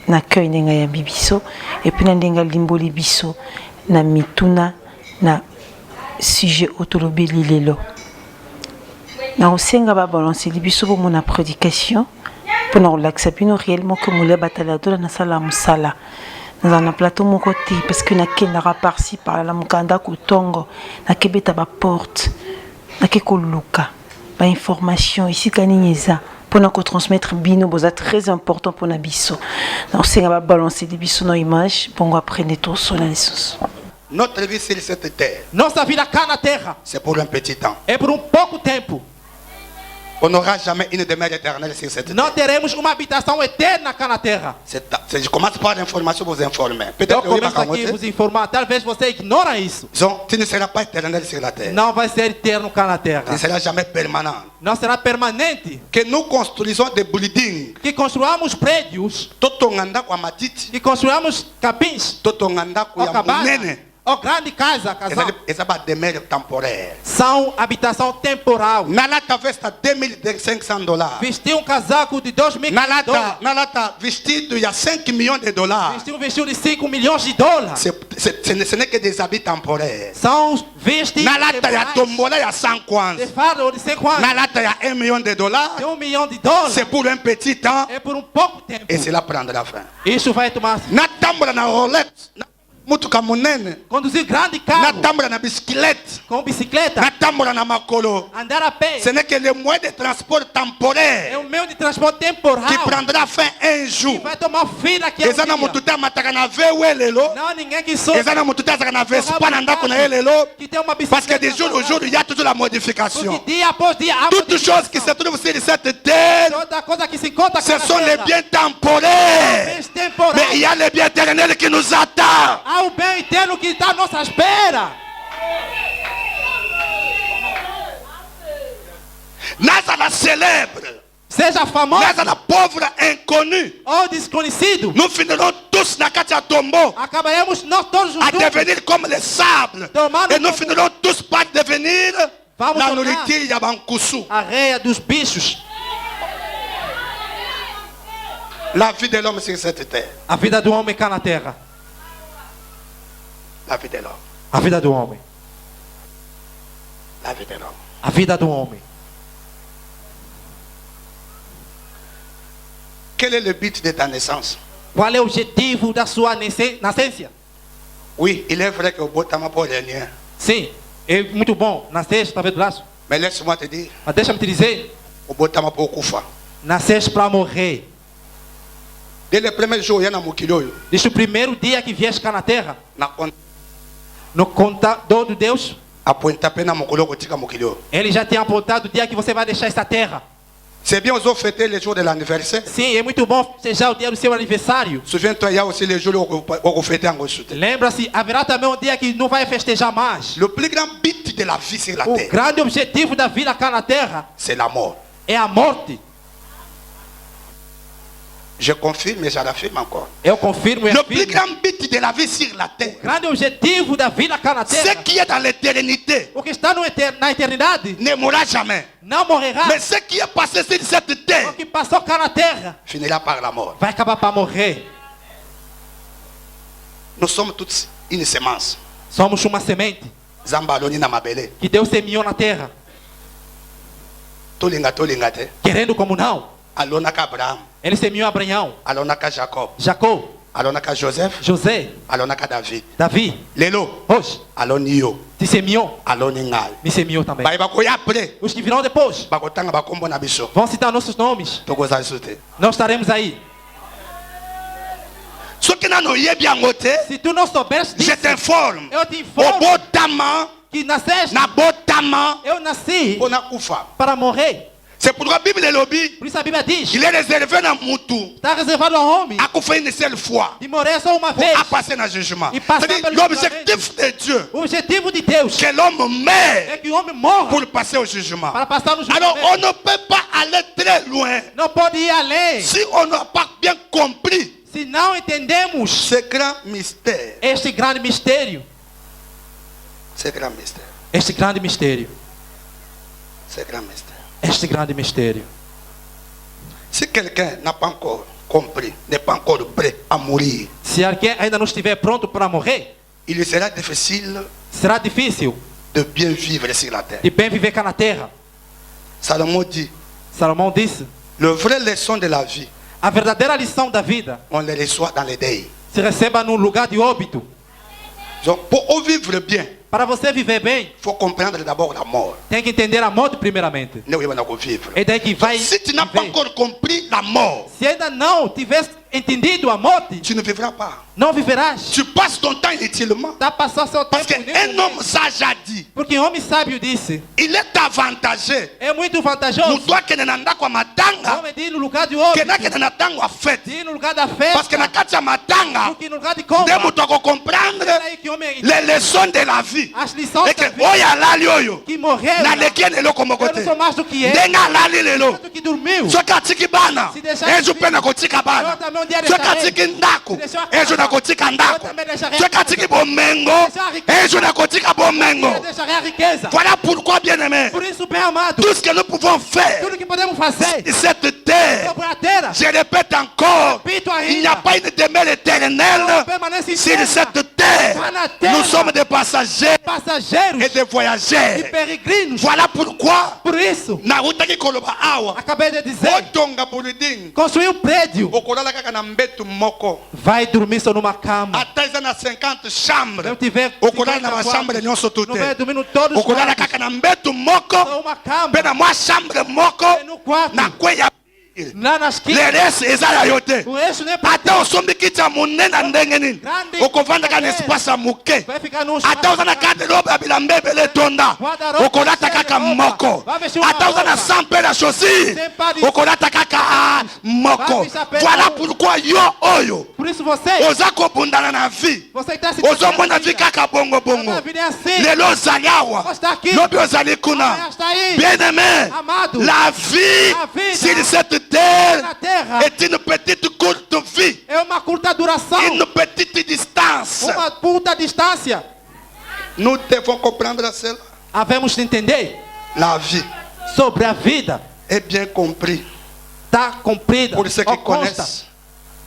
n'accueille n'enga ya bibiso et puis n'enga limboli biso na mituna na sujet autolobeli lelo na osenga ba balancer biso pour mon prédication pour nous l'accepter réellement que Moulia Bataladora na sala musala dans un plateau mon côté parce que na kenara par-ci par la mukanda kutongo na kebeta ba porte na kekoluka ba information ici kaninyeza pour nous transmettre bino boza très important pour na biso na senga ba balancer des biso no image bongo après tout sur la licence. Notre vie sur cette terre, nossa vida cá na terra c'est pour un petit temps. é por pouco tempo. On n'aura jamais une demeure éternelle sur cette terre. Não teremos uma habitação eterna cá na terra. Je commence par l'information pour vous informer. Peut-être Eu começo aqui a vos informar, talvez você ignora isso. tu ne seras pas éternel sur la terre. Não vai ser eterno cá na terra. Tu ne seras jamais permanent. Não será permanente. Que nous construisons des buildings. Que construamos prédios. Totonganda kwa matiti. Que construamos capins. Totonganda kwa munene. Ou grande casa, casal. Essa é demeure temporaire. São habitação temporal. Nalata vesta $2,500. Vestir casaco de $2.000. Nalata vestido il y a $5 millions. Vestir vestido de $5 milhões. Ce n'est que des habits temporaires. São vestidos Nalata ya tombola ya 5 ans. de fardo de 5 anos. Nalata ya $1 million. De $1 milhão. C'est pour un petit temps. É por pouco tempo. Et cela prendra fin. Isso vai tomar. Na tambola na Rolex. Mutuka munene. Conduzir grande carro. Na tambola na bicicleta. Com bicicleta. Na tambola na makolo. Andar a pé. Ce n'est que le moyen de transport temporaire. É o meio de transporte temporal. Qui prendra fin un jour. Que vai tomar fim daqui a um dia. Ezana mututa mataka na vewe lelo. Não, ninguém que sou. Ezana mututa zaka na vespa na ndako na lelo. Que tem uma bicicleta. Parce que de jour au jour, il y a toujours la modification. Porque dia após dia há Toutes choses qui se trouvent sur cette terre, toda coisa que se encontra ce sont les biens temporaires. Mais il y a les biens éternels qui nous attendent. Há o bem eterno que está à nossa espera. Nazana célèbre. Seja famoso. Nazana pauvre inconnu. Ou desconhecido. Nous finirons tous na katia tombeau. Acabaremos nós todos à devenir comme le sable. Et nous finirons tous par devenir la nourriture ya bankusu. A areia dos bichos. La vie de l'homme sur cette terre. A vida do homem cá na terra. La vie de l'homme. A vida do homem. La vie de l'homme. A vida do homem. Quel est le but de ta naissance? Qual é o objetivo da sua nascença? Oui, il est vrai que o botama pour rien. Sim, é muito bom nascer talvez do laço. Mais laisse-moi te dire. Mas deixa-me te dizer. O botama pour kufa. Nascer para morrer. Dès le premier jour, il y a na mukilho. Desde o primeiro dia que vieste cá na terra. Na no contador de Deus. Aponta pena mukolo kotika mukilho. Ele já tinha apontado o dia que você vai deixar essa terra. C'est bien aux autres fêter les jours de l'anniversaire. Sim, é muito bom festejar o dia do seu aniversário. Souviens-toi, il y a aussi les jours où on fête en ressoute. Lembra-se, haverá também um dia que não vai festejar mais. Le plus grand but de la vie sur la O terre, grande objetivo da vida cá na Terra c'est la mort. é a morte. Je confirme et je l'affirme encore. Eu confirmo e Le plus afirmo. grand but de la vie sur la terre, O grande objetivo da vida cá na ce Terra, qui est dans l'éternité, o que está na eternidade, ne mourra jamais. não morrerá. Mais ce qui est passé sur cette O terre que passou cá na Terra finira par la mort. vai acabar para morrer. Nous sommes tous une semence. Somos uma semente Zambaloni na mabele. que Deus semeou na Terra, Tolinga te. querendo como não. Alona ka Abraham. Ele semeou Abraão, Alona ka Jacob. Jacó, Alona ka Joseph. José, Alona ka David. Davi. Lelo. Hoje, Aloni yo. te semeou, Aloni ngai. me semeou também. Ba bakoya après. Os que virão depois Bakotanga bakombo na biso. vão citar nossos nomes. Tokoza sute. Não estaremos aí. Soki nano yebi yango te, Se tu não souberes je disso, t'informe. eu te informo Obotama que nasceste, na botama eu nasci pona kufa. para morrer. C'est pourquoi la Bible est lobby. Por isso a Bíblia diz, Il est réservé dans Moutou. está reservado ao homem A kufa une seule fois. de morrer só uma Pour vez. passer dans le jugement. Il passe C'est-à-dire, pelo l'objectif de Dieu, O objetivo de Deus que l'homme meurt é que o homem morra pour passer au jugement. para passar no Alors, on julgamento. ne peut pas aller très loin Não pode ir além si on n'a pas bien compris se não entendemos ce grand mystère. este grande mistério. Ce grand mystère. Este grande mistério. Ce grand mystère. Este grande mistério. Si quelqu'un n'a pas encore compris, n'est pas encore prêt à mourir, Se alguém ainda não estiver pronto para morrer, il sera difficile será difícil de bien vivre sur la terre. de bem viver cá na Terra. Salomon dit, Salomão disse, le vrai leçon de la vie, a verdadeira lição da vida on le reçoit dans les deuils. se receba num lugar de óbito. Donc, pour vivre bien, Para você viver bem, il faut comprendre d'abord la mort. tem que entender a morte primeiramente. Nous, on va vivre. É daí que vai Si tu n'as pas viver. encore compris la mort, Se ainda não tivesse entendido a morte, tu ne vivras pas. não viverás. Tu passes ton temps inutilement. Tá passando seu Parce tempo qu'un inútil. homme sage a dit, Porque um homem sábio disse, il est avantagé. é muito vantajoso Nous doit que nanda kwa o matanga, homem de ir no lugar de que óbito, na que nanda tango a fête. de ir no lugar da Parce que na festa, kati ya matanga, porque no lugar de compra, nde mutu ako comprendre é aí que o homem, les leçons de la vie. as lições Et da que vida, oyo alali oyo, que morreu, naleki ene eloko moko eu não te. sou mais do que ele, Ndenge alali lelo, do que dormiu. soki atiki bana, Se deixar ejo mpe nakotika bana. eu também um dia Soki deixarei. atiki ndako, ejo nakotika ndako. Eu também deixarei Soki a atiki bomengo, riqueza. ejo nakotika bomengo. Eu deixarei a riqueza. Voilà pourquoi, bien-aimé, Por isso, bem amado, tout ce que nous pouvons faire, tudo que podemos fazer cette terre, sobre a terra, je répète encore, repito il n'y a ainda, pas une demeure éternelle não permanece em sur terra. cette terre. Está na terra. Nous sommes des passagers Passageiros et des e voyageurs. peregrinos. Voilà pourquoi, Por isso, nautaki koloba awa, acabei de dizer, otonga building, construir um prédio, okolala kaka na mbetu moko, vai dormir só numa cama. ata eza na 50 chambres, Não tiver okolala 50 na machambre quartos, nyonso tu não vai te, dormir no todos os okolala quartos, kaka na mbetu moko, só uma cama. mpe na mwa chambre moko, E no quarto, na kweya lá na esquina, le reste eza ya yo te. o eixo nem é para Ata osombi kiti ya monene na ndenge nini, Grande. okovandaka na espace ya moke, vai ficar num ata oza na garderobe ya bilamba ebele etonda, okolata kaka moko, ata oza na 100 mpe na chaussure, okolata kaka moko. Voilà pourquoi yo oyo Por isso você oza kobundana na vie, que está se ozomona vie kaka bongo bongo, a vida é assim. lelo ozali awa, Está aqui. lobi ozali Amanhã kuna. está aí. Bien-aimé, Amado. la vie La vida sur cette terre na terra est une petite courte vie, é uma curta duração, une petite distance. uma curta distância. Nous devons comprendre cela. Havemos de entender La vie sobre a vida. est bien compris Está cumprida, pour ceux qui ou consta. connaissent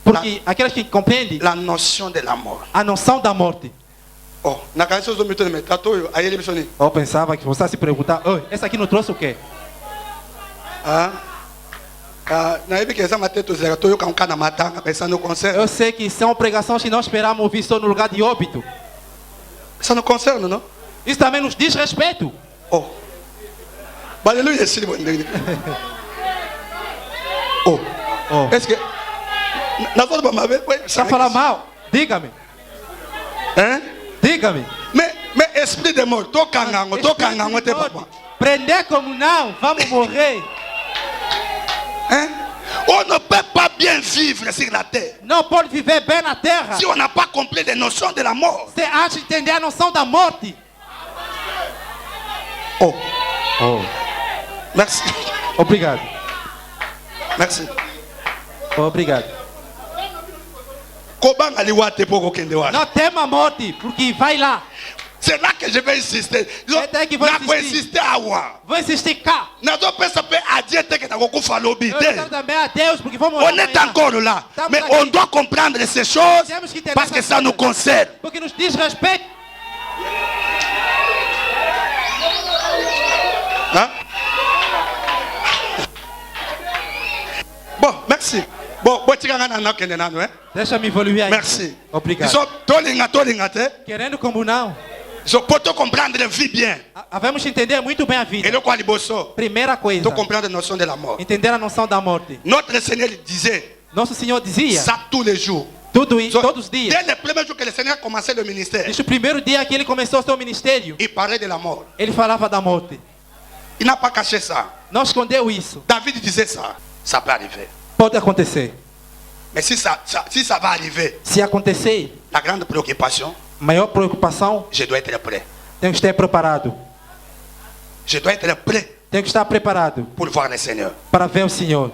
Porque aqueles que compreendem la notion de la mort. a noção da morte. Oh, na cabeça dos homens, aí ele me Eu pensava que você ia se perguntar, oi, essa aqui não trouxe o quê? na época que essa matéria zero, tô eu com cada matanga pensando no concerto. Eu sei que são pregações que nós esperamos ouvir só no lugar de óbito. Isso não concerno, não? Isso também nos diz respeito. Oh, aleluia, sim, oh, Oh. est-ce que na zona uma vez, Para falar mal, diga-me. hein? Diga-me. Mais esprit de mort, tô cangango, te papa. Prender como não, vamos morrer. Hein? On ne peut pas bien vivre sur la terre Não pode viver bem na terra si on n'a pas compris les notions de la mort. sem antes entender a noção da morte. Oh, merci. Obrigado. Merci. Obrigado. Kobanga liwate poko kende wa. Não tema a morte, porque vai lá. C'est là que je vais insister. Até que vai Na ko insistir. insister awa. Vou insistir cá. Nazo pesa pe adieu te que na kokufa lobi Eu te. quero também a Deus, porque vamos On est encore là. Estamos Mais aqui. on doit comprendre ces choses Temos que entender parce que essas ça nous coisas. concerne. Porque nos diz respeito. Hein? Bon, merci. Bon, hein? Deixa-me evoluir aí. Merci. Obrigado. Ils sont tolinga te. Querendo como não, Ils sont pour te comprendre vie bien. havemos entender muito bem a Et vida. le quoi liboso? Primeira coisa, Tu comprendre la notion de la mort. entender a noção da morte. Notre Seigneur disait Nosso Senhor dizia, ça tous les jours. todos os dias. Dès le premier jour que le Seigneur a commencé le ministère, Desde o primeiro dia que ele começou o seu ministério, il parlait de la mort. ele falava da morte. Il n'a pas caché ça. Não escondeu isso. David disait ça. Ça peut arriver. Pode acontecer. Mais si ça va arriver, Se acontecer, la grande préoccupation, maior preocupação, je dois être prêt. tenho que estar preparado. Je dois être prêt Tenho que estar preparado pour voir le Seigneur. para ver o Senhor.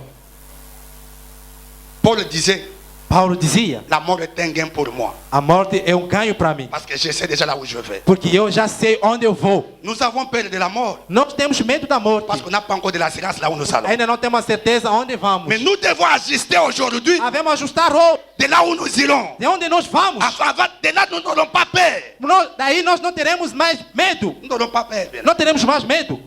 Paul disait, Paulo dizia, la mort est un gain pour moi. a morte é ganho para mim. Parce que je sais déjà là où je vais. Porque eu já sei onde eu vou. Nous avons peur de la mort Nós temos medo da morte. parce qu'on n'a pas encore de l'assurance là où nous allons. Ainda não temos a certeza onde vamos. Mais nous devons ajuster aujourd'hui Havemos ajustar roupa. de là où nous irons. De onde nós vamos. De là, nous n'aurons pas peur. Daí nós não teremos mais medo. Nous n'aurons pas peur. Bien. Não teremos mais medo.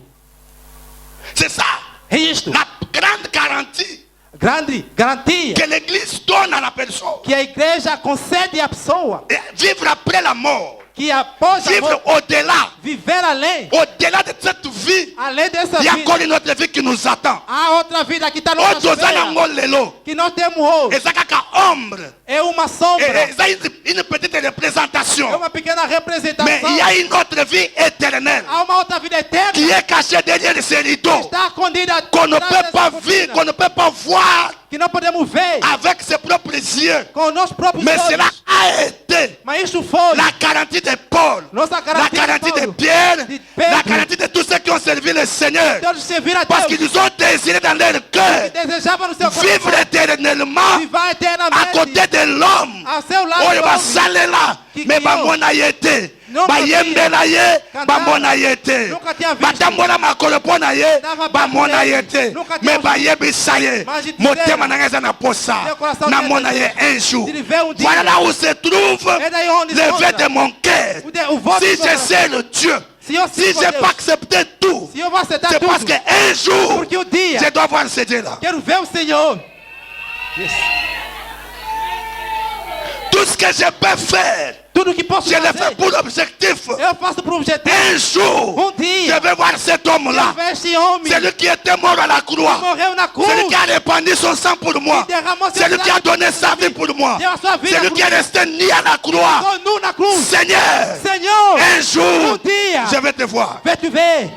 C'est ça. É isto. La grande garantie Grande garantia que l'Église donne à la personne. que a igreja concede à pessoa. Et vivre après la mort. Que após a Vivre morte, au-delà. viver além. Au-delà de cette vie, Além dessa il y a vida. encore une autre vie qui nous attend. Há outra vida que está Autres nossa en espera. lelo. Que nós temos hoje. Et ça kaka ombre. É uma sombra. Et ça une petite représentation. É uma pequena Mais representação. il y a une autre vie éternelle Há uma outra vida eterna. qui est cachée derrière ces rideaux. Está escondida. Qu'on ne atrás peut dessa pas cortina, vivre, qu'on ne peut pas voir que não podemos ver avec ses propres yeux. com nossos próprios Mais olhos. cela a été Mas isso foi la garantie de Paul, nossa la garantia. garantie de Paulo. Pierre, De Pedro. la garantie de tous ceux qui ont servi le Seigneur. Todos servir a Parce Deus. qu'ils ont désiré dans leur cœur Desejava no seu vivre coração éternellement viver à eternamente côté de l'homme. ao seu lado. oyo basalela Qui- me qui- bamona ye te Non, bayembela ye Kanda. bamona ye te Nunca tinha visto. batambola makolo mpo na ye Dava bamona pra ye ele. te Nunca me tinha bayebisa ye Mas de motema dizer, na ngai eza na posa seu coração namona dele, ye un jour ele vê dia. voilà là où se trouve É daí onde le se vœu encontra. de mon cœur O voto si do je coração. sais le Dieu Se eu si sirvo je a n'ai Deus, pas accepté tout se eu vou aceitar c'est tudo, parce qu'un jour porque o dia je dois voir ce Dieu là quero ver o Senhor. tout ce que je peux faire Tudo que posso je le fazer, fais pour l'objectif eu faço por objetivo. un jour dia, je vais voir cet homme là ver esse homem celui qui était mort à la que croix, morreu na cruz, celui qui a répandu son sang pour moi, que derramou seu celui qui a sangue donné sa vie pour moi, deu a sua vida celui por qui est mim. resté ni à la croix. Ficou nu na cruz. Seigneur, Senhor, un jour, dia, je vais te voir. vai te ver.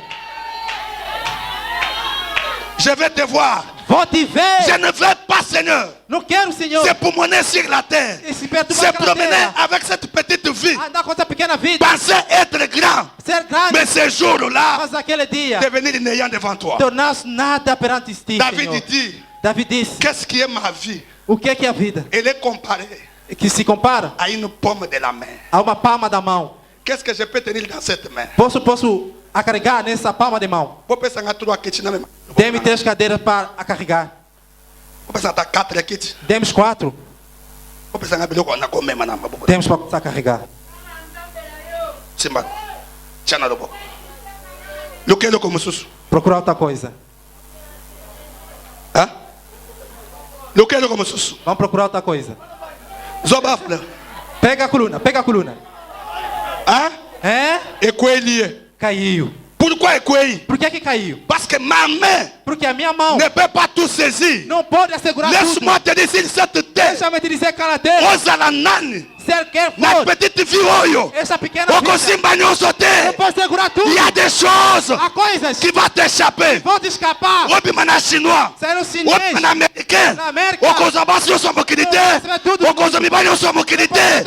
Je vais te voir. Vou te ver. Je ne veux pas, Seigneur. Não quero, Senhor, C'est pour mener sur la terre. esse perturbar Se aquela promener terra. avec cette petite vie. Andar com essa pequena vida. Penser être grand. Ser grande. Mais ce jour-là, Mas aquele dia, devenir néant devant toi. tornar-se nada perante ti, David Senhor. dit, David disse, qu'est-ce qui est ma vie? o que é a vida? Elle est comparée Que se compara à une pomme de la main. a uma palma da mão. Qu'est-ce que je peux tenir dans cette main? Posso a carregar nessa palma de mão. Vou pensar em tudo aqui, não me. Dê-me 3 cadeiras para a carregar. Vou pensar em 4 aqui. Demos 4. Vou pensar em bilhões na comer, mas não. Temos para começar a carregar. Simba, tchau na lobo. Eu quero como sus. Procurar outra coisa. Hã? Eu quero como sus. Vamos procurar outra coisa. Zobafla. Pega a coluna, pega a coluna. Hã? É? Ecoelie. Caiu. Pourquoi ecoei? Por que caiu? Parce que ma main Porque a minha mão ne peut pas tout saisir. não pode assegurar tudo. Laisse-moi te dire, s'il cette terre, Deixa-me te dizer, caladeira. ozala nani, Se ele quer na for, petite vie oyo, essa pequena vida okosimba nyonso não te. pode segurar tudo. Il y a des choses Há coisas qui vont t'échapper. vão te escapar. Obima na chinois, Sair no obima chinês. na américain, Na América. okozwa basi nyonso mokili te, okozwa mibali nyonso mokili te,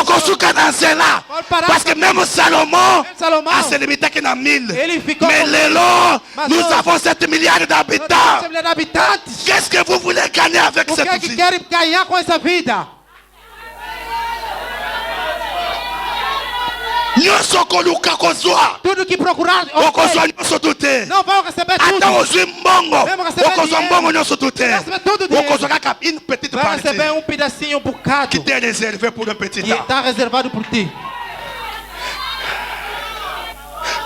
okosuka na nzela. Parce que même Salomon a se limité que na 1000. Ele ficou Mais com- lelo, Mas nous hoje, avons 7 milliards Nós d'habitants. temos de habitantes. Qu'est-ce que vous voulez gagner avec O que é cette que vie? querem ganhar com essa vida? Nyonso koluka kozwa, Tudo que procurar, okozwa ok. nyonso tu te. Não vão receber Ata tudo. ozwi mbongo, Mesmo receber okozwa dinheiro. mbongo nyonso tu te. Receber tudo dinheiro. Okozwa kaka une petite Vai partie receber um pedacinho, um bocado. qui t'est réservée pour un petit E temps. está reservado por ti.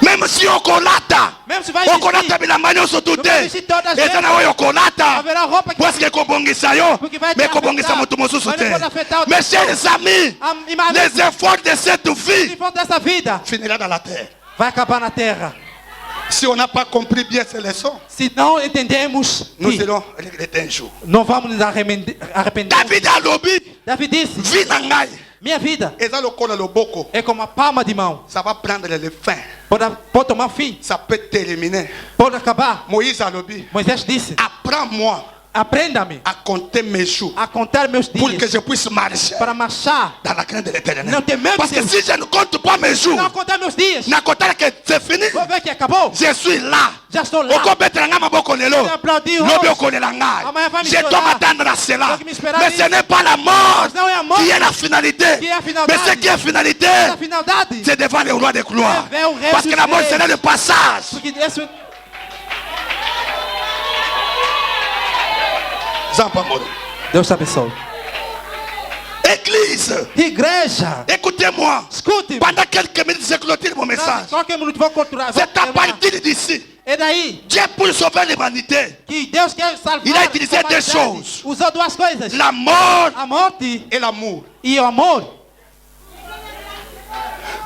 Même si okolata, Mesmo se vai okolata vestir, bilamba nyonso tu não vai te. vestir todas as Eza na oyo okolata, haverá roupa que parce ekobongisa yo, Porque vai te mais ekobongisa afetar. moto mosusu Mas te. não pode afetar outra Mes chers amis, les efforts de cette se vie for dessa vida, finiront dans la terre. vai acabar na terra. Si on n'a pas compris bien ces leçons, Se não entendemos, nous que allons regretter un jour. não vamos nos arrepender. David a lobby, David disse: vie na ngai. minha vida Eza lokola loboko, é como a palma de mão. ça va prendre le fin. Pode tomar fim, Ça peut terminer. pode acabar. Moïse a lobby, Moisés disse: apprends-moi aprenda-me à compter mes jours a contar meus pour que dias je puisse marcher para marchar. dans la crainte de l'éternel. Não tem medo Parce de que Deus. si je ne compte pas mes jours, Não contar meus dias. na compter que c'est fini, Vou ver que acabou. je suis là. Já estou lá. Okobetra nga maboko lelo, Je applaudis lobi hoje. okolela ngai. Amanhã vai me Je dois chorar. m'attendre à cela. Tenho que me esperar Mais ce nisso. n'est pas la mort Mas não é a morte qui est la finalité. que é a Mais finalidade. ce qui est finalité, Essa finalidade. c'est devant le roi des gloires. É ver o rei Parce que dos la mort, reis. c'est le passage. Porque esse Deus te abençoe. Église, Igreja, écoutez-moi. escute. Pendant quelques minutes, je clôture mon message. Qualquer minuto vou continuar. C'est à partir d'ici. É daí Dieu, pour sauver l'humanité, que Deus quer salvar. Il a utilisé a deux humanidade. choses. Usou duas coisas: la mort a morte et l'amour. e o amor.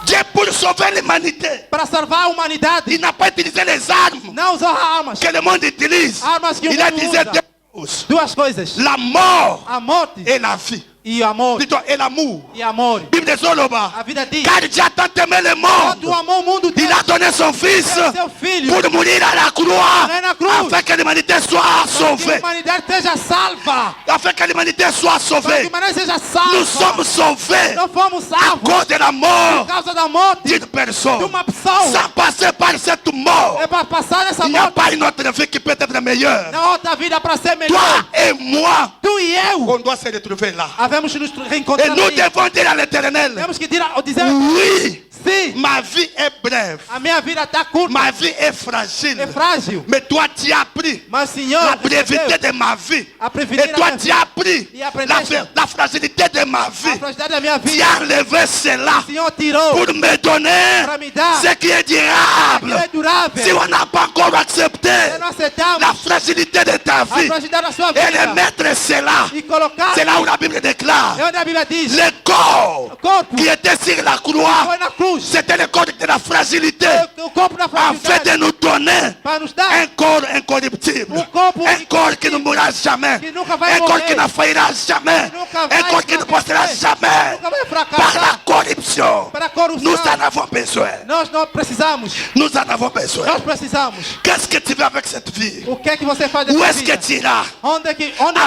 Dieu, pour sauver l'humanité, Para salvar a humanidade, il n'a pas utilisé les armes não usou armas. que le monde utilise. Armas que o Il a mundo utilisé usa. deux choses. Duas coisas: La mort a morte et la vie. e o amor. Dis-toi, et l'amour. E amor. Bible de Zoloba. A vida diz: Car Dieu a tant aimé le quando monde, amou o mundo, il a donné son fils seu filho pour mourir à la croix, Morrer na cruz. afin que l'humanité soit para que a sauvée. humanidade seja salva. Afin que l'humanité soit Para que a sauvée. humanidade seja salva. Nous sommes sauvés Não fomos à salvos cause de la por mort causa da morte d'une de personne. uma pessoa. Sans passer par cette mort, É para passar nessa il n'y a morte. pas une autre vie qui peut être meilleure. Na outra vida para ser melhor. Toi et moi, Tu e eu on doit se retrouver là. havemos de nos Et reencontrar nous aí. devons dire à l'éternel, Temos que dizer: oui, sim, ma vie est brève, a minha vida está curta, ma vie est fragile. é frágil. Mais toi, tu as pris Mas Senhor, la brevité recebeu de ma vie. a prevenir Et toi, a minha tu as pris E aprendeste la fragilité de ma a vie. fragilidade da minha Tu vida. as enlevé cela O Senhor tirou pour me donner para me dar ce qui est durable. aquilo é durável. Si on n'a pas encore accepté Se não aceitamos la fragilité de ta a vie fragilidade da sua et de vida mettre cela, e colocar, c'est là où la Bible déclare é onde a Bíblia diz: le corps o corpo qui était sur la croix, foi na cruz. c'était le corps de la fragilité, O corpo da en fait fragilidade de nous donner para nos dar un corps incorruptible, corpo un corps qui ne mourra jamais, que nunca vai un corps morrer, qui ne faillira jamais, que nunca un vai corps qui ne postera enfraquecer, jamais nunca vai par fracassar la corruption. para a corrupção. Nous en avons besoin. Nós não precisamos. Nous en avons besoin. Nós precisamos. Qu'est-ce que tu veux avec cette vie? O que é que você faz Où dessa est-ce que vida? tu iras Onde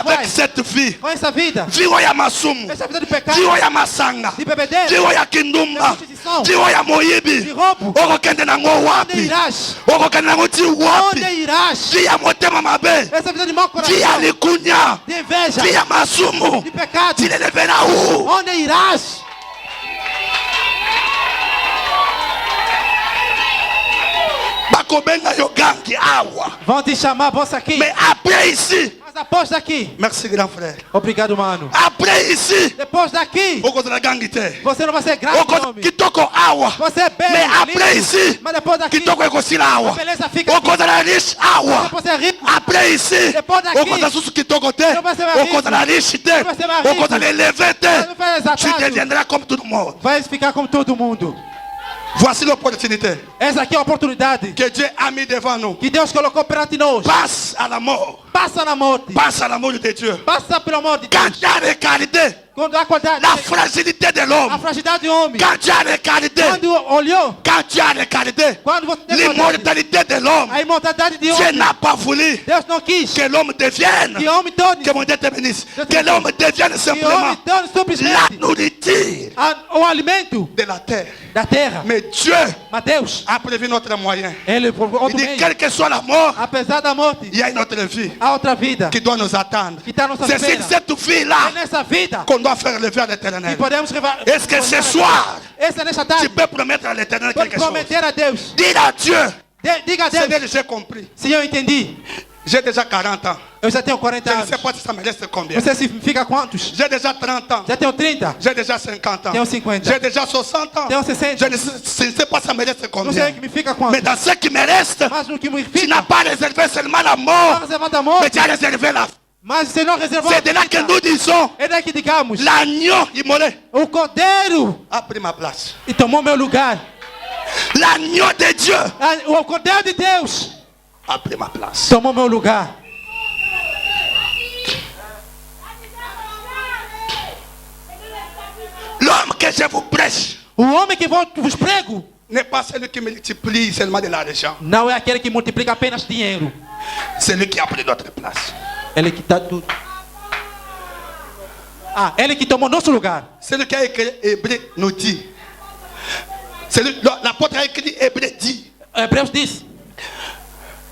vai? avec cette vie? Com essa vida? Vie ya masumu, Essa vida de pecado, vie ya masanga, de bebedeira, vie ya kindumba, de prostituição, vie ya moyibi. de roubo. Okokende nango Onde wapi? irás? Okokende nango ti wapi? Onde irás? Vie ya motema mabe, Essa vida de mau vie ya coração, likunya, de inveja, vie ya masumu. de pecado. Tu les leveras où? Onde irás? Bakobenga yo gangi awa. Vão te chamar, bolsa aqui. Mais après ici, Mas após daqui, merci grand frère. obrigado, mano. Après ici, Depois daqui, okozala gangi te. você não vai ser grande Okozala homem. kitoko awa. Você é bem, Mais après lindo. ici, Mas depois daqui, kitoko ekosila a awa. beleza fica aqui. Okozala riche awa. Você é rico. Après ici, Depois daqui, okozala susu kitoko te. não vai ser mais rico. Okozala riche te. Não vai ser mais rico. Okozala élevé te. Você não vai Tu exatado. deviendras comme tout le monde. Vai ficar como todo mundo. Voici l'opportunité Essa aqui é a oportunidade que Dieu a mis devant nous. que Deus colocou perante nós. Passe à la mort. Passa na morte. Passe à l'amour de Dieu. Passa pelo amor de Quand Deus. tu as regardé Quando a qualidade, la fragilité de a l'homme, fragilidade do homem. quand tu as regardé, Quando olhou, quand tu as regardé quando você tem qualidade, l'immortalité de l'homme, a imortalidade de Dieu homem, n'a pas voulu Deus não quis que l'homme devienne, que homem torne, que mon Dieu te bénisse, que l'homme devienne que simplement homem torne la simplesmente nourriture o alimento de la terre. da terra. Mais Dieu Mas Deus, a prévu notre moyen. Ele por Il outro dit, meio, quelle que soit la mort, apesar da morte, il y a une autre vie há outra vida qui doit nous attendre. que está à nossa C'est sur espera. cette vie-là É nessa vida qu'on doit faire lever à que l'éternel. podemos levar. Est-ce que ce soir, Essa nessa tu tarde, peux promettre à l'éternel pode quelque chose? prometer a Deus. Dis à Dieu, Diga a Deus, Seigneur, j'ai compris. se eu entendi, J'ai déjà 40 ans. eu já tenho 40 Je ne anos. sais pas si ça me reste combien. Não sei se fica quantos. J'ai déjà 30 ans. Já tenho 30. J'ai déjà 50 ans. Tenho 50. J'ai déjà 60 ans. Tenho 60. Je ne sais pas si ça me reste Não sei combien. o que me fica Mais quantos. dans ce qui me reste, Mas no que me tu fica, n'as pas réservé seulement la não mort, reservado a mais morte. tu as réservé la. Mas se não reservar C'est de là que nous disons, é daí que digamos, l'agneau immolé o cordeiro a pris ma place. e tomou meu lugar. L'agneau de Dieu O cordeiro de Deus a pris ma place. tomou meu lugar. L'homme que je vous prêche O homem que vos prego n'est pas celui qui multiplie seulement de l'argent. não é aquele que multiplica apenas dinheiro. C'est lui qui a pris notre place. Ele que dá tudo. Ah, ele que tomou nosso lugar. Celui qui a écrit Hébreu nous dit. L'apôtre a écrit Hébreu dit. Hebreus diz: